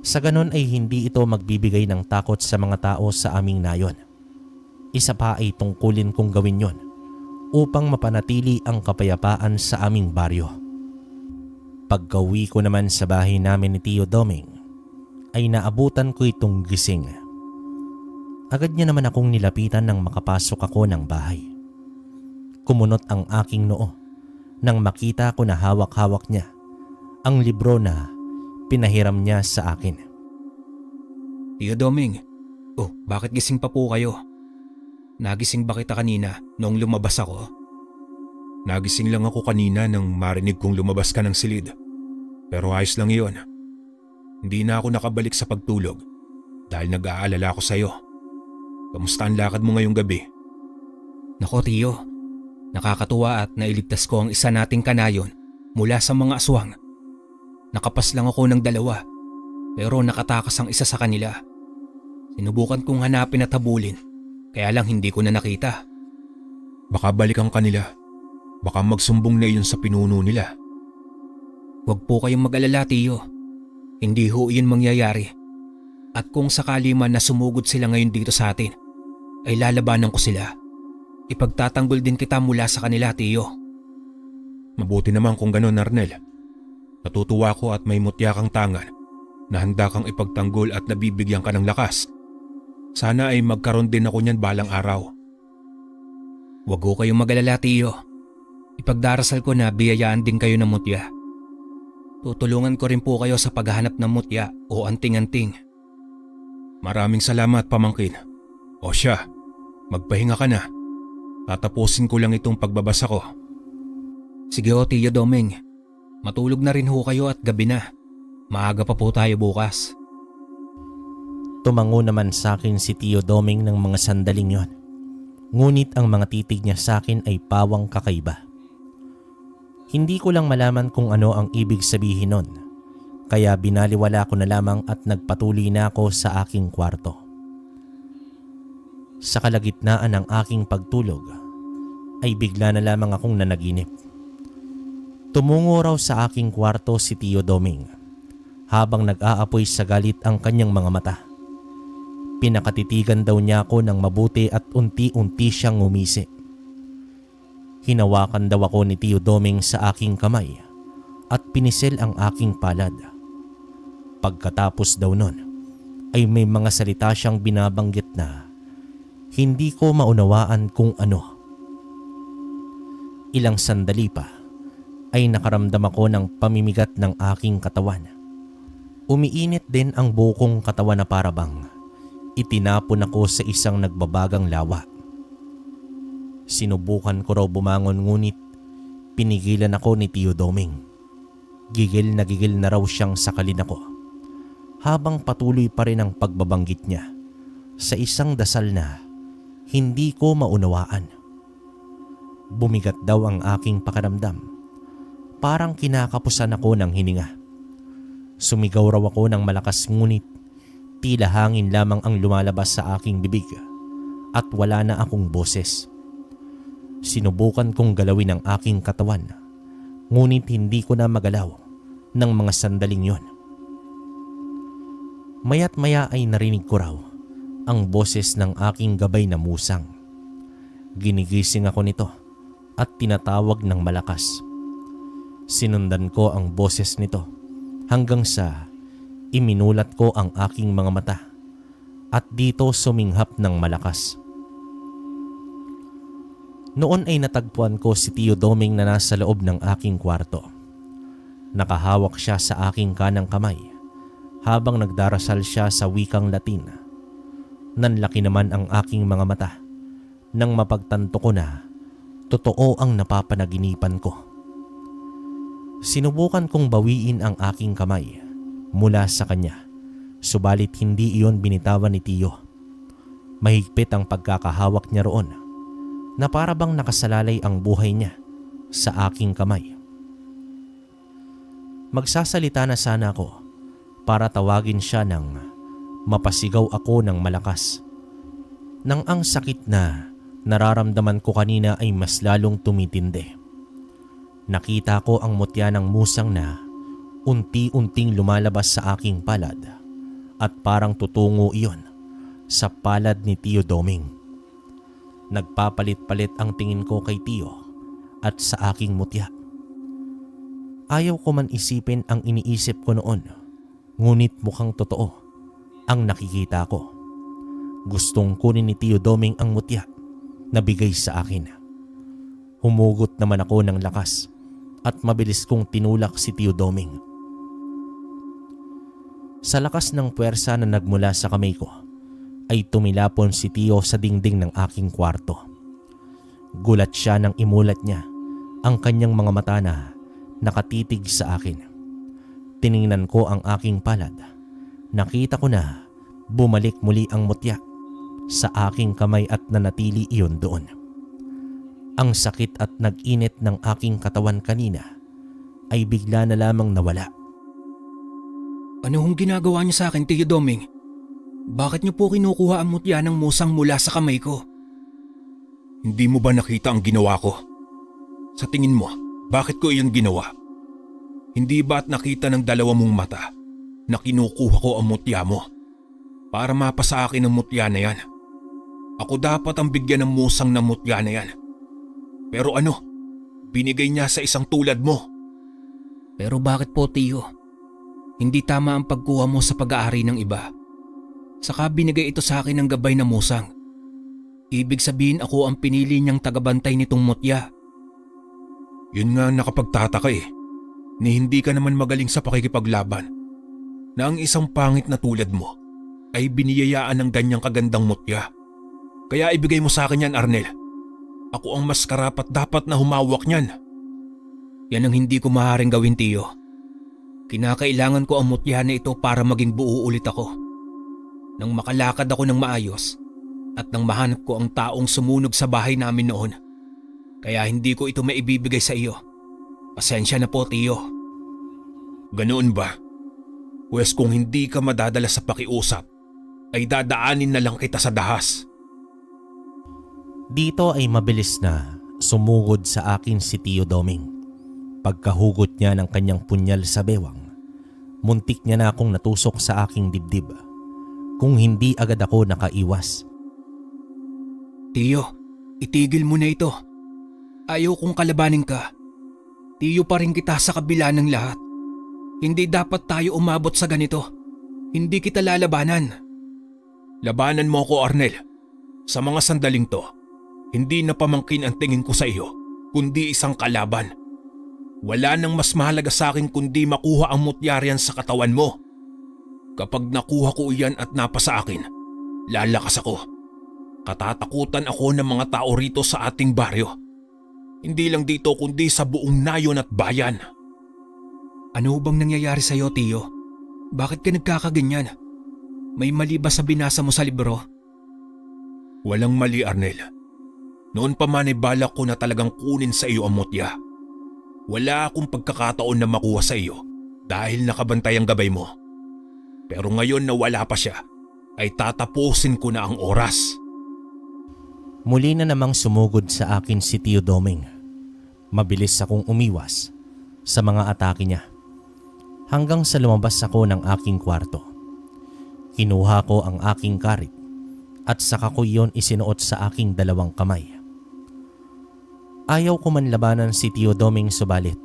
Sa ganon ay hindi ito magbibigay ng takot sa mga tao sa aming nayon. Isa pa ay tungkulin kong gawin yon upang mapanatili ang kapayapaan sa aming baryo. Pagka-uwi ko naman sa bahay namin ni Tio Doming, ay naabutan ko itong gising. Agad niya naman akong nilapitan nang makapasok ako ng bahay. Kumunot ang aking noo nang makita ko na hawak-hawak niya ang libro na pinahiram niya sa akin. Tio Doming, bakit gising pa po kayo? Nagising ba kita kanina noong lumabas ako? Nagising lang ako kanina nang marinig kong lumabas ka ng silid. Pero ayos lang iyon. Hindi na ako nakabalik sa pagtulog dahil nag-aalala ako sa iyo. Kamusta ang lakad mo ngayong gabi? Nako Tio, nakakatuwa at nailigtas ko ang isa nating kanayon mula sa mga aswang. Nakapas lang ako ng 2, pero nakatakas ang isa sa kanila. Sinubukan kong hanapin at habulin, kaya lang hindi ko na nakita. Baka balikan kanila. Baka magsumbong na iyon sa pinuno nila. Huwag po kayong mag-alala Tio. Hindi ho iyon mangyayari. At kung sakali man na sumugod sila ngayon dito sa atin, ay lalabanan ko sila. Ipagtatanggol din kita mula sa kanila Tio. Mabuti naman kung ganon, Arnel. Natutuwa ko at may mutya kang tangan na handa kang ipagtanggol at nabibigyan ka ng lakas. Sana ay magkaroon din ako niyan balang araw. Huwag ko kayong mag-alala Tio. Ipagdarasal ko na biyayaan din kayo ng mutya. Tutulungan ko rin po kayo sa paghahanap ng mutya o anting-anting. Maraming salamat, pamangkin. O siya, magpahinga ka na. Tatapusin ko lang itong pagbabasa ko. Sige o Tiyo Doming, matulog na rin ho kayo at gabi na. Maaga pa po tayo bukas. Tumango naman sa akin si Tio Doming ng mga sandaling yon. Ngunit ang mga titig niya sa akin ay pawang kakaiba. Hindi ko lang malaman kung ano ang ibig sabihin nun. Kaya binaliwala ko na lamang at nagpatuloy na ako sa aking kwarto. Sa kalagitnaan ng aking pagtulog ay bigla na lamang akong nanaginip. Tumungo raw sa aking kwarto si Tio Doming habang nag-aapoy sa galit ang kanyang mga mata. Pinakatitigan daw niya ako ng mabuti at unti-unti siyang ngumisi. Hinawakan daw ako ni Tio Doming sa aking kamay at pinisil ang aking palad. Pagkatapos daw nun ay may mga salita siyang binabanggit na hindi ko maunawaan kung ano. Ilang sandali pa ay nakaramdam ako ng pamimigat ng aking katawan. Umiinit din ang buong katawan na parabang itinapon ako sa isang nagbabagang lawa. Sinubukan ko raw bumangon ngunit pinigilan ako ni Tio Doming. Gigil na raw siyang sakalin ako habang patuloy pa rin ang pagbabanggit niya sa isang dasal na hindi ko maunawaan. Bumigat daw ang aking pakiramdam. Parang kinakapusan ako ng hininga. Sumigaw raw ako ng malakas ngunit tila hangin lamang ang lumalabas sa aking bibig at wala na akong boses. Sinubukan kong galawin ang aking katawan ngunit hindi ko na magalaw ng mga sandaling yon. Maya't maya ay narinig ko raw ang boses ng aking gabay na musang. Ginigising ako nito at tinatawag ng malakas. Sinundan ko ang boses nito hanggang sa iminulat ko ang aking mga mata at dito suminghap ng malakas. Noon ay natagpuan ko si Tio Doming na nasa loob ng aking kwarto. Nakahawak siya sa aking kanang kamay habang nagdarasal siya sa wikang Latin. Nanlaki naman ang aking mga mata nang mapagtanto ko na totoo ang napapanaginipan ko. Sinubukan kong bawiin ang aking kamay mula sa kanya, subalit hindi iyon binitawan ni Tio. Mahigpit ang pagkakahawak niya roon na para bang nakasalalay ang buhay niya sa aking kamay. Magsasalita na sana ako para tawagin siya nang mapasigaw ako ng malakas. Nang ang sakit na nararamdaman ko kanina ay mas lalong tumitindi. Nakita ko ang mutya ng musang na unti-unting lumalabas sa aking palad at parang tutungo iyon sa palad ni Tio Doming. Nagpapalit-palit ang tingin ko kay Tio at sa aking mutya. Ayaw ko man isipin ang iniisip ko noon, ngunit mukhang totoo ang nakikita ko. Gustong kunin ni Tio Doming ang mutya na bigay sa akin. Humugot naman ako ng lakas at mabilis kong tinulak si Tio Doming. Sa lakas ng puwersa na nagmula sa kamay ko, ay tumilapon si Tio sa dingding ng aking kwarto. Gulat siya nang imulat niya ang kanyang mga mata na nakatitig sa akin. Tiningnan ko ang aking palad. Nakita ko na bumalik muli ang mutya sa aking kamay at nanatili iyon doon. Ang sakit at nag-init ng aking katawan kanina ay bigla na lamang nawala. Ano hong ginagawa niyo sa akin, Tio Doming? Bakit niyo po kinukuha ang mutya ng musang mula sa kamay ko? Hindi mo ba nakita ang ginawa ko? Sa tingin mo, bakit ko iyon ginawa? Hindi ba't nakita ng dalawa mong mata na kinukuha ko ang mutya mo para mapasa akin ang mutya na yan? Ako dapat ang bigyan ng musang na mutya na yan. Pero ano, binigay niya sa isang tulad mo. Pero bakit po, Tio? Hindi tama ang pagkuha mo sa pag-aari ng iba. Saka binigay ito sa akin ng gabay na musang. Ibig sabihin ako ang pinili niyang tagabantay nitong mutya. Yun nga nakapagtataka ni hindi ka naman magaling sa pakikipaglaban na ang isang pangit na tulad mo ay biniyayaan ng ganyang kagandang mutya. Kaya ibigay mo sa akin yan, Arnel. Ako ang mas karapat dapat na humawak niyan. Yan ang hindi ko maaaring gawin, Tiyo. Kinakailangan ko ang mutya na ito para maging buo ulit ako. Nang makalakad ako ng maayos at nang mahanap ko ang taong sumunog sa bahay namin noon. Kaya hindi ko ito maibibigay sa iyo. Pasensya na po, Tiyo. Ganoon ba? Pwes kung hindi ka madadala sa pakiusap, ay dadaanin na lang kita sa dahas. Dito ay mabilis na sumugod sa akin si Tio Doming. Pagkahugot niya ng kanyang punyal sa bewang, muntik niya na akong natusok sa aking dibdib kung hindi agad ako nakaiwas. Tiyo, itigil mo na ito. Ayaw kong kalabanin ka. Tiyo pa rin kita sa kabila ng lahat. Hindi dapat tayo umabot sa ganito. Hindi kita lalabanan. Labanan mo ako, Arnel. Sa mga sandaling to, hindi na pamangkin ang tingin ko sa iyo, kundi isang kalaban. Wala nang mas mahalaga sa akin kundi makuha ang mutyarian sa katawan mo. Kapag nakuha ko iyan at napasa akin, lalakas ako. Katatakutan ako ng mga tao rito sa ating baryo. Hindi lang dito kundi sa buong nayon at bayan. Ano bang nangyayari sa iyo, Tiyo? Bakit ka nagkakaganyan? May mali ba sa binasa mo sa libro? Walang mali, Arnel. Noon pa man ay balak ko na talagang kunin sa iyo ang mutya. Wala akong pagkakataon na makuha sa iyo dahil nakabantay ang gabay mo. Pero ngayon na wala pa siya, ay tatapusin ko na ang oras. Muli na namang sumugod sa akin si Tio Doming. Mabilis akong umiwas sa mga atake niya. Hanggang sa lumabas ako ng aking kwarto. Kinuha ko ang aking karit at saka ko iyon isinuot sa aking dalawang kamay. Ayaw ko man labanan si Tio Doming subalit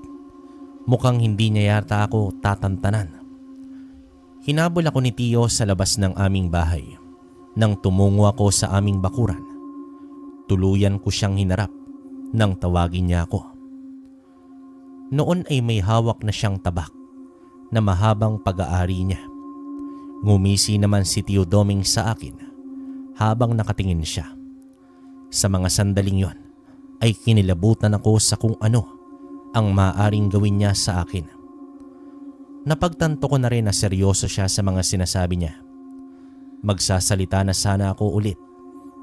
mukhang hindi niya yata ako tatantanan. Hinabol ako ni Tio sa labas ng aming bahay. Nang tumungo ako sa aming bakuran, tuluyan ko siyang hinarap nang tawagin niya ako. Noon ay may hawak na siyang tabak na mahabang pag-aari niya. Ngumisi naman si Tio Doming sa akin habang nakatingin siya. Sa mga sandaling yon ay kinilabutan ako sa kung ano ang maaaring gawin niya sa akin. Napagtanto ko na rin na seryoso siya sa mga sinasabi niya. Magsasalita na sana ako ulit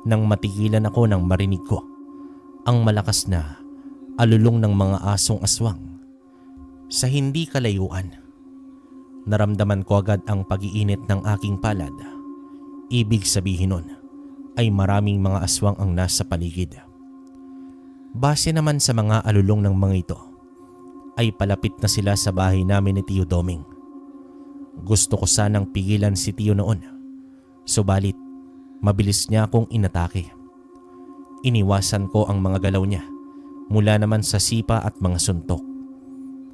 nang matigilan ako nang marinig ko ang malakas na alulong ng mga asong aswang sa hindi kalayuan. Naramdaman ko agad ang pag-iinit ng aking palad. Ibig sabihin nun ay maraming mga aswang ang nasa paligid. Base naman sa mga alulong ng mga ito, ay palapit na sila sa bahay namin ni Tio Doming. Gusto ko sanang pigilan si Tio noon, subalit mabilis niya akong inatake. Iniwasan ko ang mga galaw niya mula naman sa sipa at mga suntok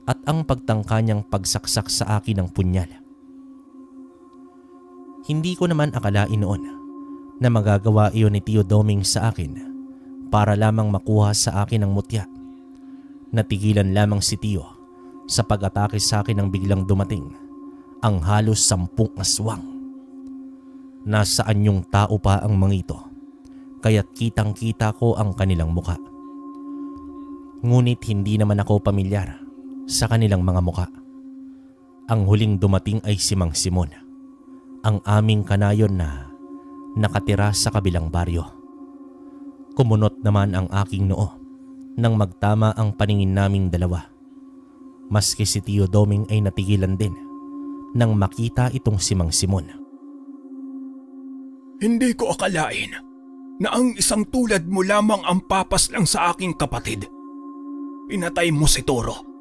at ang pagtangka niyang pagsaksak sa akin ng punyal. Hindi ko naman akalain noon na magagawa iyon ni Tio Doming sa akin para lamang makuha sa akin ang mutya. Natigilan lamang si Tio sa pag-atake sa akin nang biglang dumating ang halos 10 aswang. Nasaan yung tao pa ang mga ito, kaya't kitang-kita ko ang kanilang muka. Ngunit hindi naman ako pamilyar sa kanilang mga muka. Ang huling dumating ay si Mang Simon, ang aming kanayon na nakatira sa kabilang baryo. Kumunot naman ang aking noo nang magtama ang paningin naming dalawa. Maski si Tio Doming ay natigilan din nang makita itong si Mang Simon. Hindi ko akalain na ang isang tulad mo lamang ang papas lang sa aking kapatid. Pinatay mo si Toro.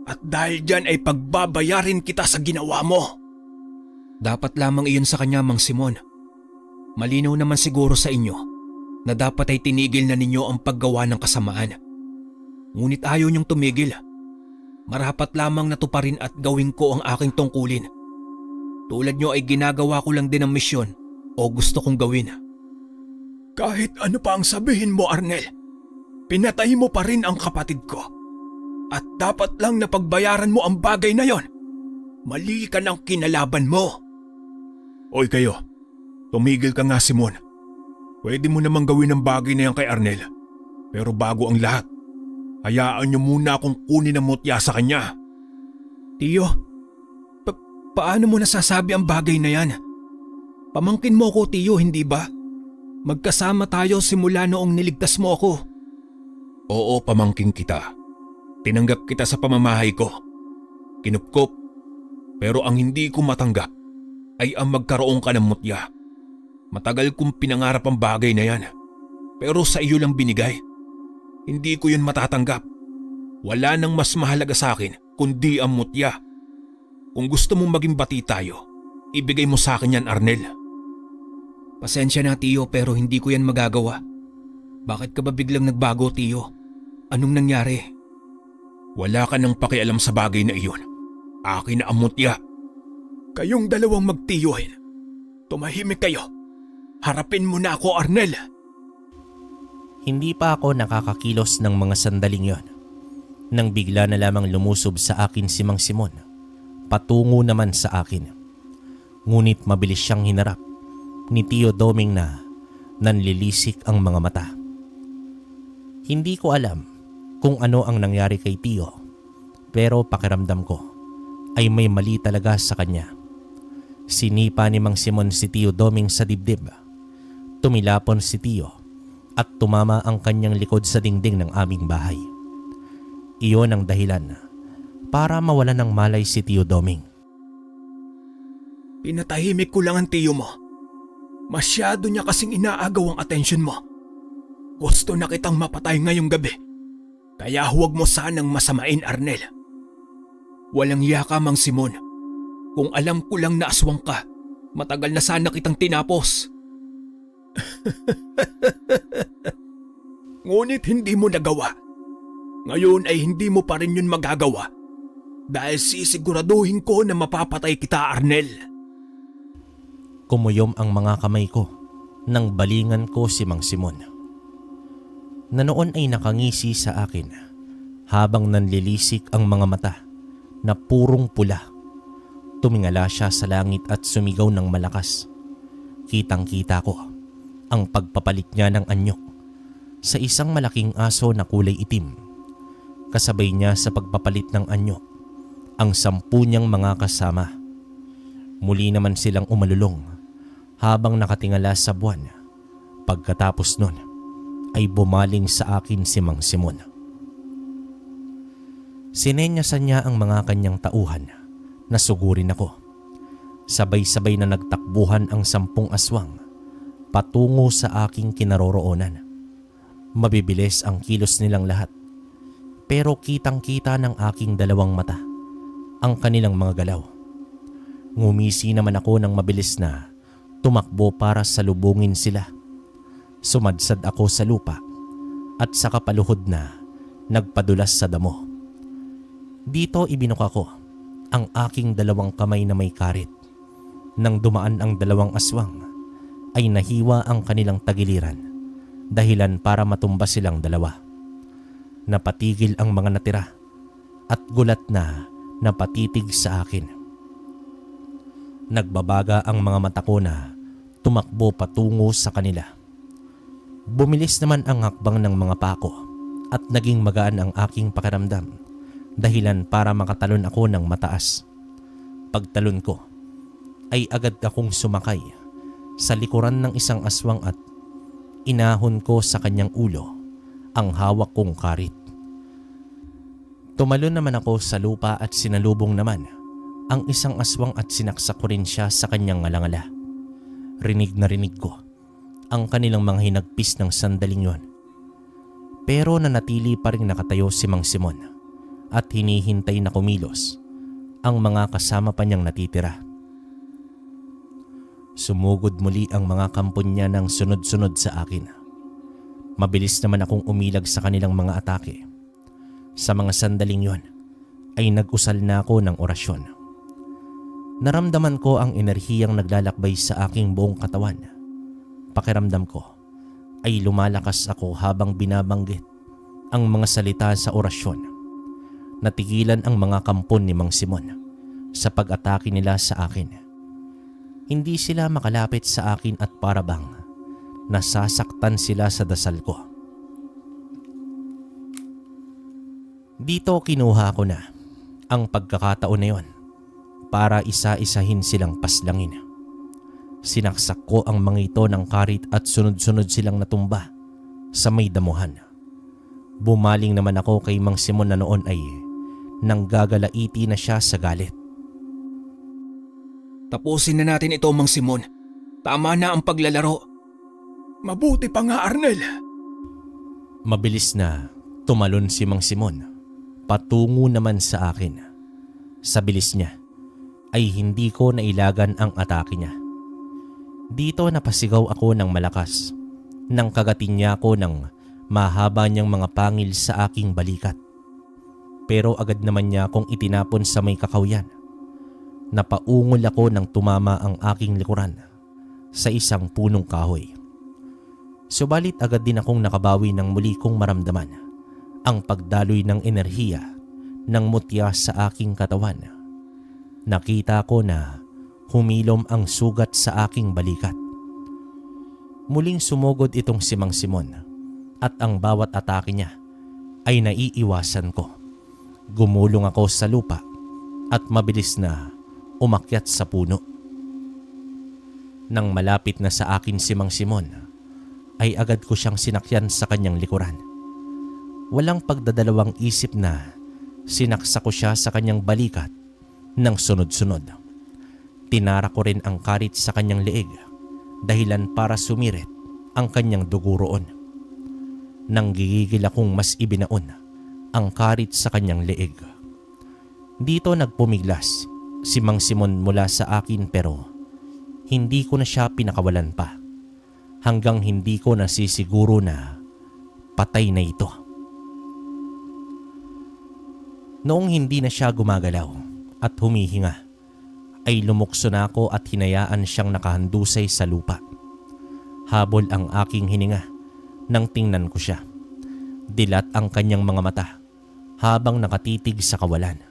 At dahil dyan ay pagbabayarin kita sa ginawa mo. Dapat lamang iyon sa kanya, Mang Simon. Malinaw naman siguro sa inyo na dapat ay tinigil na ninyo ang paggawa ng kasamaan. Ngunit ayaw niyong tumigil. Marapat lamang na tuparin at gawin ko ang aking tungkulin. Tulad niyo ay ginagawa ko lang din ang misyon o gusto kong gawin. Kahit ano pa ang sabihin mo, Arnel, pinatay mo pa rin ang kapatid ko. At dapat lang na pagbayaran mo ang bagay na yon. Mali ka ng kinalaban mo. Oy kayo, tumigil ka nga, Simon. Pwede mo namang gawin ang bagay na yan kay Arnel. Pero bago ang lahat, Hayaan niyo muna akong kunin ang mutya sa kanya. Tiyo, paano mo nasasabi ang bagay na yan? Pamangkin mo ko, Tiyo, hindi ba? Magkasama tayo simula noong niligtas mo ako. Oo, pamangkin kita. Tinanggap kita sa pamamahay ko. Kinupkop. Pero ang hindi ko matanggap ay ang magkaroon ka ng mutya. Matagal kong pinangarap ang bagay na yan. Pero sa iyo lang binigay. Hindi ko yun matatanggap. Wala nang mas mahalaga sa akin kundi ang mutya. Kung gusto mong maging bati tayo, ibigay mo sa akin yan, Arnel. Pasensya na, Tiyo, pero hindi ko yan magagawa. Bakit ka ba biglang nagbago, Tiyo? Anong nangyari? Wala ka nang pakialam sa bagay na iyon. Akin na ang mutya. Kayong dalawang magtiyuhin. Tumahimik kayo. Harapin mo na ako, Arnel. Hindi pa ako nakakakilos ng mga sandaling yon nang bigla na lamang lumusob sa akin si Mang Simon, patungo naman sa akin. Ngunit mabilis siyang hinarap ni Tio Doming na nanlilisik ang mga mata. Hindi ko alam kung ano ang nangyari kay Tio, pero pakiramdam ko ay may mali talaga sa kanya. Sinipa ni Mang Simon si Tio Doming sa dibdib. Tumilapon si Tio at tumama ang kanyang likod sa dingding ng aming bahay. Iyon ang dahilan para mawalan ng malay si Tio Doming. Pinatahimik ko lang ang tiyo mo. Masyado niya kasing inaagaw ang atensyon mo. Gusto na kitang mapatay ngayong gabi. Kaya huwag mo sanang masamain, Arnel. Walang yaka, Mang Simon. Kung alam ko lang na aswang ka, matagal na sana kitang tinapos. Ngunit hindi mo nagawa. Ngayon ay hindi mo pa rin yun magagawa. Dahil sisiguraduhin ko na mapapatay kita, Arnel. Kumuyom ang mga kamay ko nang balingan ko si Mang Simon, na noon ay nakangisi sa akin habang nanlilisik ang mga mata na purong pula. Tumingala siya sa langit at sumigaw ng malakas. Kitang-kita ko ang pagpapalit niya ng anyok sa isang malaking aso na kulay itim. Kasabay niya sa pagpapalit ng anyok ang 10 niyang mga kasama. Muli naman silang umalulong habang nakatingala sa buwan. Pagkatapos nun ay bumaling sa akin si Mang Simon. Sinenyasan niya ang mga kanyang tauhan na sugurin ako. Sabay-sabay na nagtakbuhan ang 10 aswang patungo sa aking kinaroroonan. Mabibilis ang kilos nilang lahat, pero kitang-kita ng aking 2 mata ang kanilang mga galaw. Ngumisi naman ako ng mabilis na tumakbo para salubungin sila. Sumadsad ako sa lupa at sa kapaluhod na nagpadulas sa damo. Dito ibinuka ko ang aking 2 kamay na may karit. Nang dumaan ang 2 aswang, ay nahiwa ang kanilang tagiliran, dahilan para matumba silang 2. Napatigil ang mga natira at gulat na napatitig sa akin. Nagbabaga ang mga mata ko na tumakbo patungo sa kanila. Bumilis naman ang hakbang ng mga pako at naging magaan ang aking pakiramdam, dahilan para makatalon ako ng mataas. Pagtalon ko ay agad akong sumakay sa likuran ng isang aswang at inahon ko sa kanyang ulo ang hawak kong karit. Tumalon naman ako sa lupa at sinalubong naman ang isang aswang at sinaksak ko rin siya sa kanyang ngalangala. Rinig na rinig ko ang kanilang mga hinagpis ng sandaling yon. Pero nanatili pa rin nakatayo si Mang Simon at hinihintay na kumilos ang mga kasama pa niyang natitira. Sumugod muli ang mga kampon niya ng sunod-sunod sa akin. Mabilis naman akong umilag sa kanilang mga atake. Sa mga sandaling yon ay nag-usal na ako ng orasyon. Naramdaman ko ang enerhiyang naglalakbay sa aking buong katawan. Pakiramdam ko ay lumalakas ako habang binabanggit ang mga salita sa orasyon. Natigilan ang mga kampon ni Mang Simon sa pag-atake nila sa akin. Hindi sila makalapit sa akin at parabang nasasaktan sila sa dasal ko. Dito kinuha ko na ang pagkakataon na yon para isa-isahin silang paslangin. Sinaksak ko ang mga ito ng karit at sunod-sunod silang natumba sa may damuhan. Bumaling naman ako kay Mang Simon na noon ay nanggagalaiti na siya sa galit. Tapusin na natin ito, Mang Simon. Tama na ang paglalaro. Mabuti pa nga, Arnel. Mabilis na tumalon si Mang Simon patungo naman sa akin. Sa bilis niya ay hindi ko nailagan ang atake niya. Dito napasigaw ako ng malakas nang kagatin niya ako ng mahaba niyang mga pangil sa aking balikat. Pero agad naman niya akong itinapon sa may kakawyan. Napaungol ako nang tumama ang aking likuran sa isang punong kahoy. Subalit agad din akong nakabawi nang muli kong maramdaman ang pagdaloy ng enerhiya ng mutya sa aking katawan. Nakita ko na humilom ang sugat sa aking balikat. Muling sumugod itong si Mang Simon at ang bawat atake niya ay naiiwasan ko. Gumulong ako sa lupa at mabilis na umakyat sa puno. Nang malapit na sa akin si Mang Simon, ay agad ko siyang sinakyan sa kanyang likuran. Walang pagdadalawang isip na sinaksa ko siya sa kanyang balikat ng sunod-sunod. Tinara ko rin ang karit sa kanyang leeg, dahilan para sumirit ang kanyang dugo roon. Nang gigigil akong mas ibinaon ang karit sa kanyang leeg. Dito nagpumiglas si Mang Simon mula sa akin pero hindi ko na siya pinakawalan pa hanggang hindi ko nasisiguro na patay na ito. Noong hindi na siya gumagalaw at humihinga ay lumukso na ako at hinayaan siyang nakahandusay sa lupa. Habol ang aking hininga nang tingnan ko siya. Dilat ang kanyang mga mata habang nakatitig sa kawalan.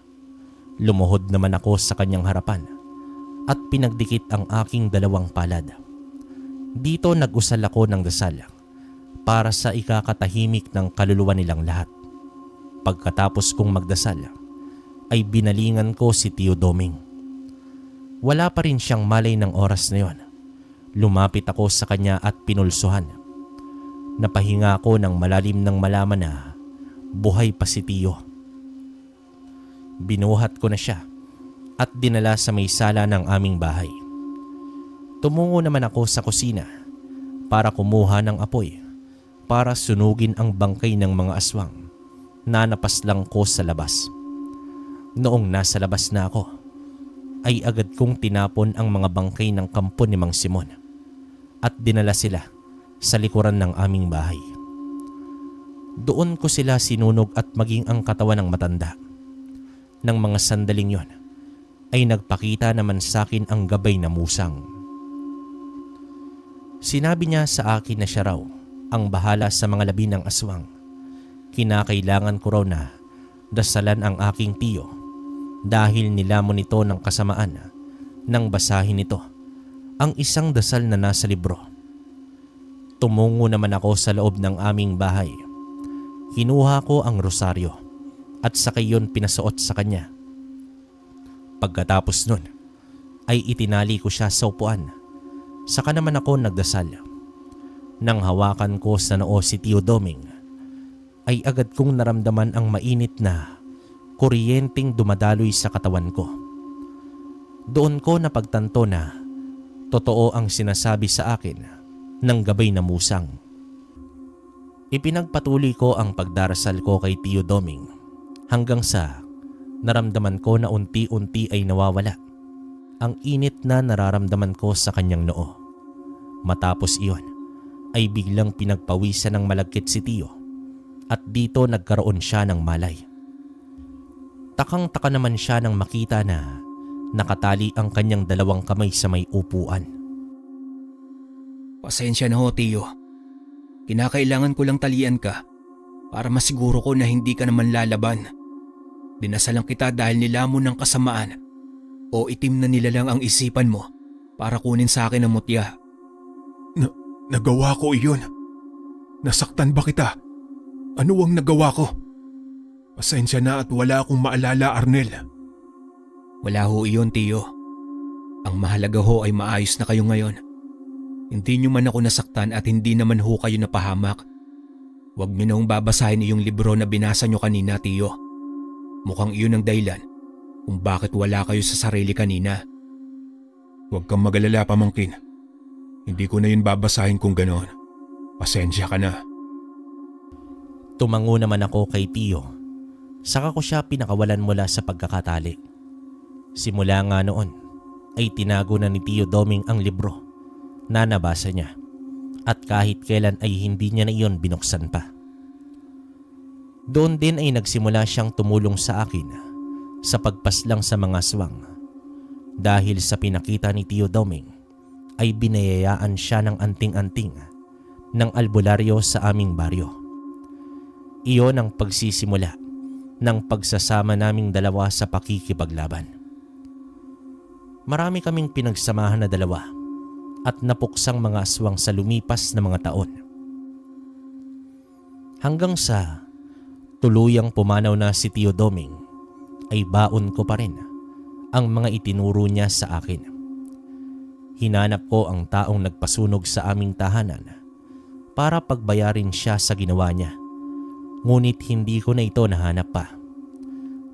Lumuhod naman ako sa kanyang harapan at pinagdikit ang aking dalawang palad. Dito nag-usal ako ng dasal para sa ikakatahimik ng kaluluwa nilang lahat. Pagkatapos kong magdasal ay binalingan ko si Tio Doming. Wala pa rin siyang malay ng oras na yon. Lumapit ako sa kanya at pinulsuhan. Napahinga ako ng malalim nang malaman na buhay pa si Tio. Binuhat ko na siya at dinala sa may sala ng aming bahay. Tumungo naman ako sa kusina para kumuha ng apoy para sunugin ang bangkay ng mga aswang na napaslang ko sa labas. Noong nasa labas na ako, ay agad kong tinapon ang mga bangkay ng kampo ni Mang Simon at dinala sila sa likuran ng aming bahay. Doon ko sila sinunog at maging ang katawan ng matanda. Nang mga sandaling yon, ay nagpakita naman sa akin ang gabay na musang. Sinabi niya sa akin na siya raw ang bahala sa mga labi ng aswang. Kinakailangan ko raw na dasalan ang aking tiyo dahil nilamon nito ng kasamaan nang basahin nito ang isang dasal na nasa libro. Tumungo naman ako sa loob ng aming bahay. Kinuha ko ang rosaryo at saka yun pinasuot sa kanya. Pagkatapos nun ay itinali ko siya sa upuan. Saka naman ako nagdasal. Nang hawakan ko sa noo si Tio Doming ay agad kong naramdaman ang mainit na kuryenteng dumadaloy sa katawan ko. Doon ko napagtanto na totoo ang sinasabi sa akin ng gabay na musang. Ipinagpatuloy ko ang pagdarasal ko kay Tio Doming hanggang sa naramdaman ko na unti-unti ay nawawala ang init na nararamdaman ko sa kanyang noo. Matapos iyon ay biglang pinagpawisan ng malagkit si Tio at dito nagkaroon siya ng malay. Takang-taka naman siya nang makita na nakatali ang kanyang dalawang kamay sa may upuan. Pasensya na ho, Tio. Kinakailangan ko lang talian ka para masiguro ko na hindi ka naman lalaban. Dinasalang kita dahil nilamon ng kasamaan o itim na nilalang ang isipan mo para kunin sa akin ang mutya. Nagawa ko iyon. Nasaktan ba kita? Ano ang nagawa ko? Pasensya na at wala akong maalala, Arnel. Wala ho iyon, Tiyo. Ang mahalaga ho ay maayos na kayo ngayon. Hindi nyo man ako nasaktan at hindi naman ho kayo napahamak. Huwag nyo na hong babasahin iyong libro na binasa nyo kanina, Tiyo. Mukhang iyon ang dahilan kung bakit wala kayo sa sarili kanina. Huwag kang magalala, pamangkin. Hindi ko na yun babasahin kung ganoon. Pasensya ka na. Tumango naman ako kay Tiyo. Saka ko siya pinakawalan mula sa pagkakatali. Simula nga noon ay tinago na ni Tiyo Doming ang libro na nabasa niya at kahit kailan ay hindi niya na iyon binuksan pa. Doon din ay nagsimula siyang tumulong sa akin sa pagpaslang sa mga aswang. Dahil sa pinakita ni Tiyo Doming ay binayayaan siya ng anting-anting ng albularyo sa aming baryo. Iyon ang pagsisimula ng pagsasama naming dalawa sa pakikipaglaban. Marami kaming pinagsamahan na dalawa at napuksang mga aswang sa lumipas na mga taon. Hanggang sa tuluyang pumanaw na si Tiyo Doming ay baon ko pa rin ang mga itinuro niya sa akin. Hinanap ko ang taong nagpasunog sa aming tahanan para pagbayarin siya sa ginawa niya. Ngunit hindi ko na ito nahanap pa.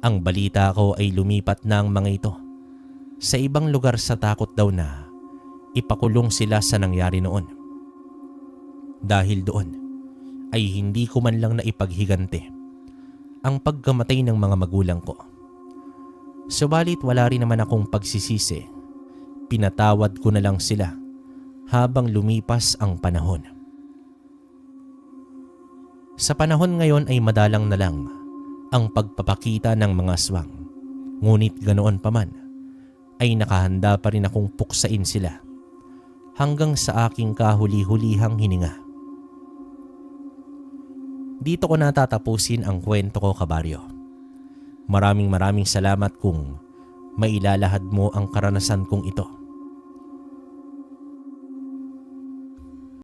Ang balita ko ay lumipat na ang mga ito sa ibang lugar sa takot daw na ipakulong sila sa nangyari noon. Dahil doon ay hindi ko man lang naipaghiganti ang pagkamatay ng mga magulang ko. Subalit wala rin naman akong pagsisisi. Pinatawad ko na lang sila habang lumipas ang panahon. Sa panahon ngayon ay madalang na lang ang pagpapakita ng mga aswang. Ngunit ganoon pa man ay nakahanda pa rin akong puksain sila hanggang sa aking kahuli-hulihang hininga. Dito ko natatapusin ang kwento ko, kabaryo. Maraming salamat kung mailalahad mo ang karanasan kong ito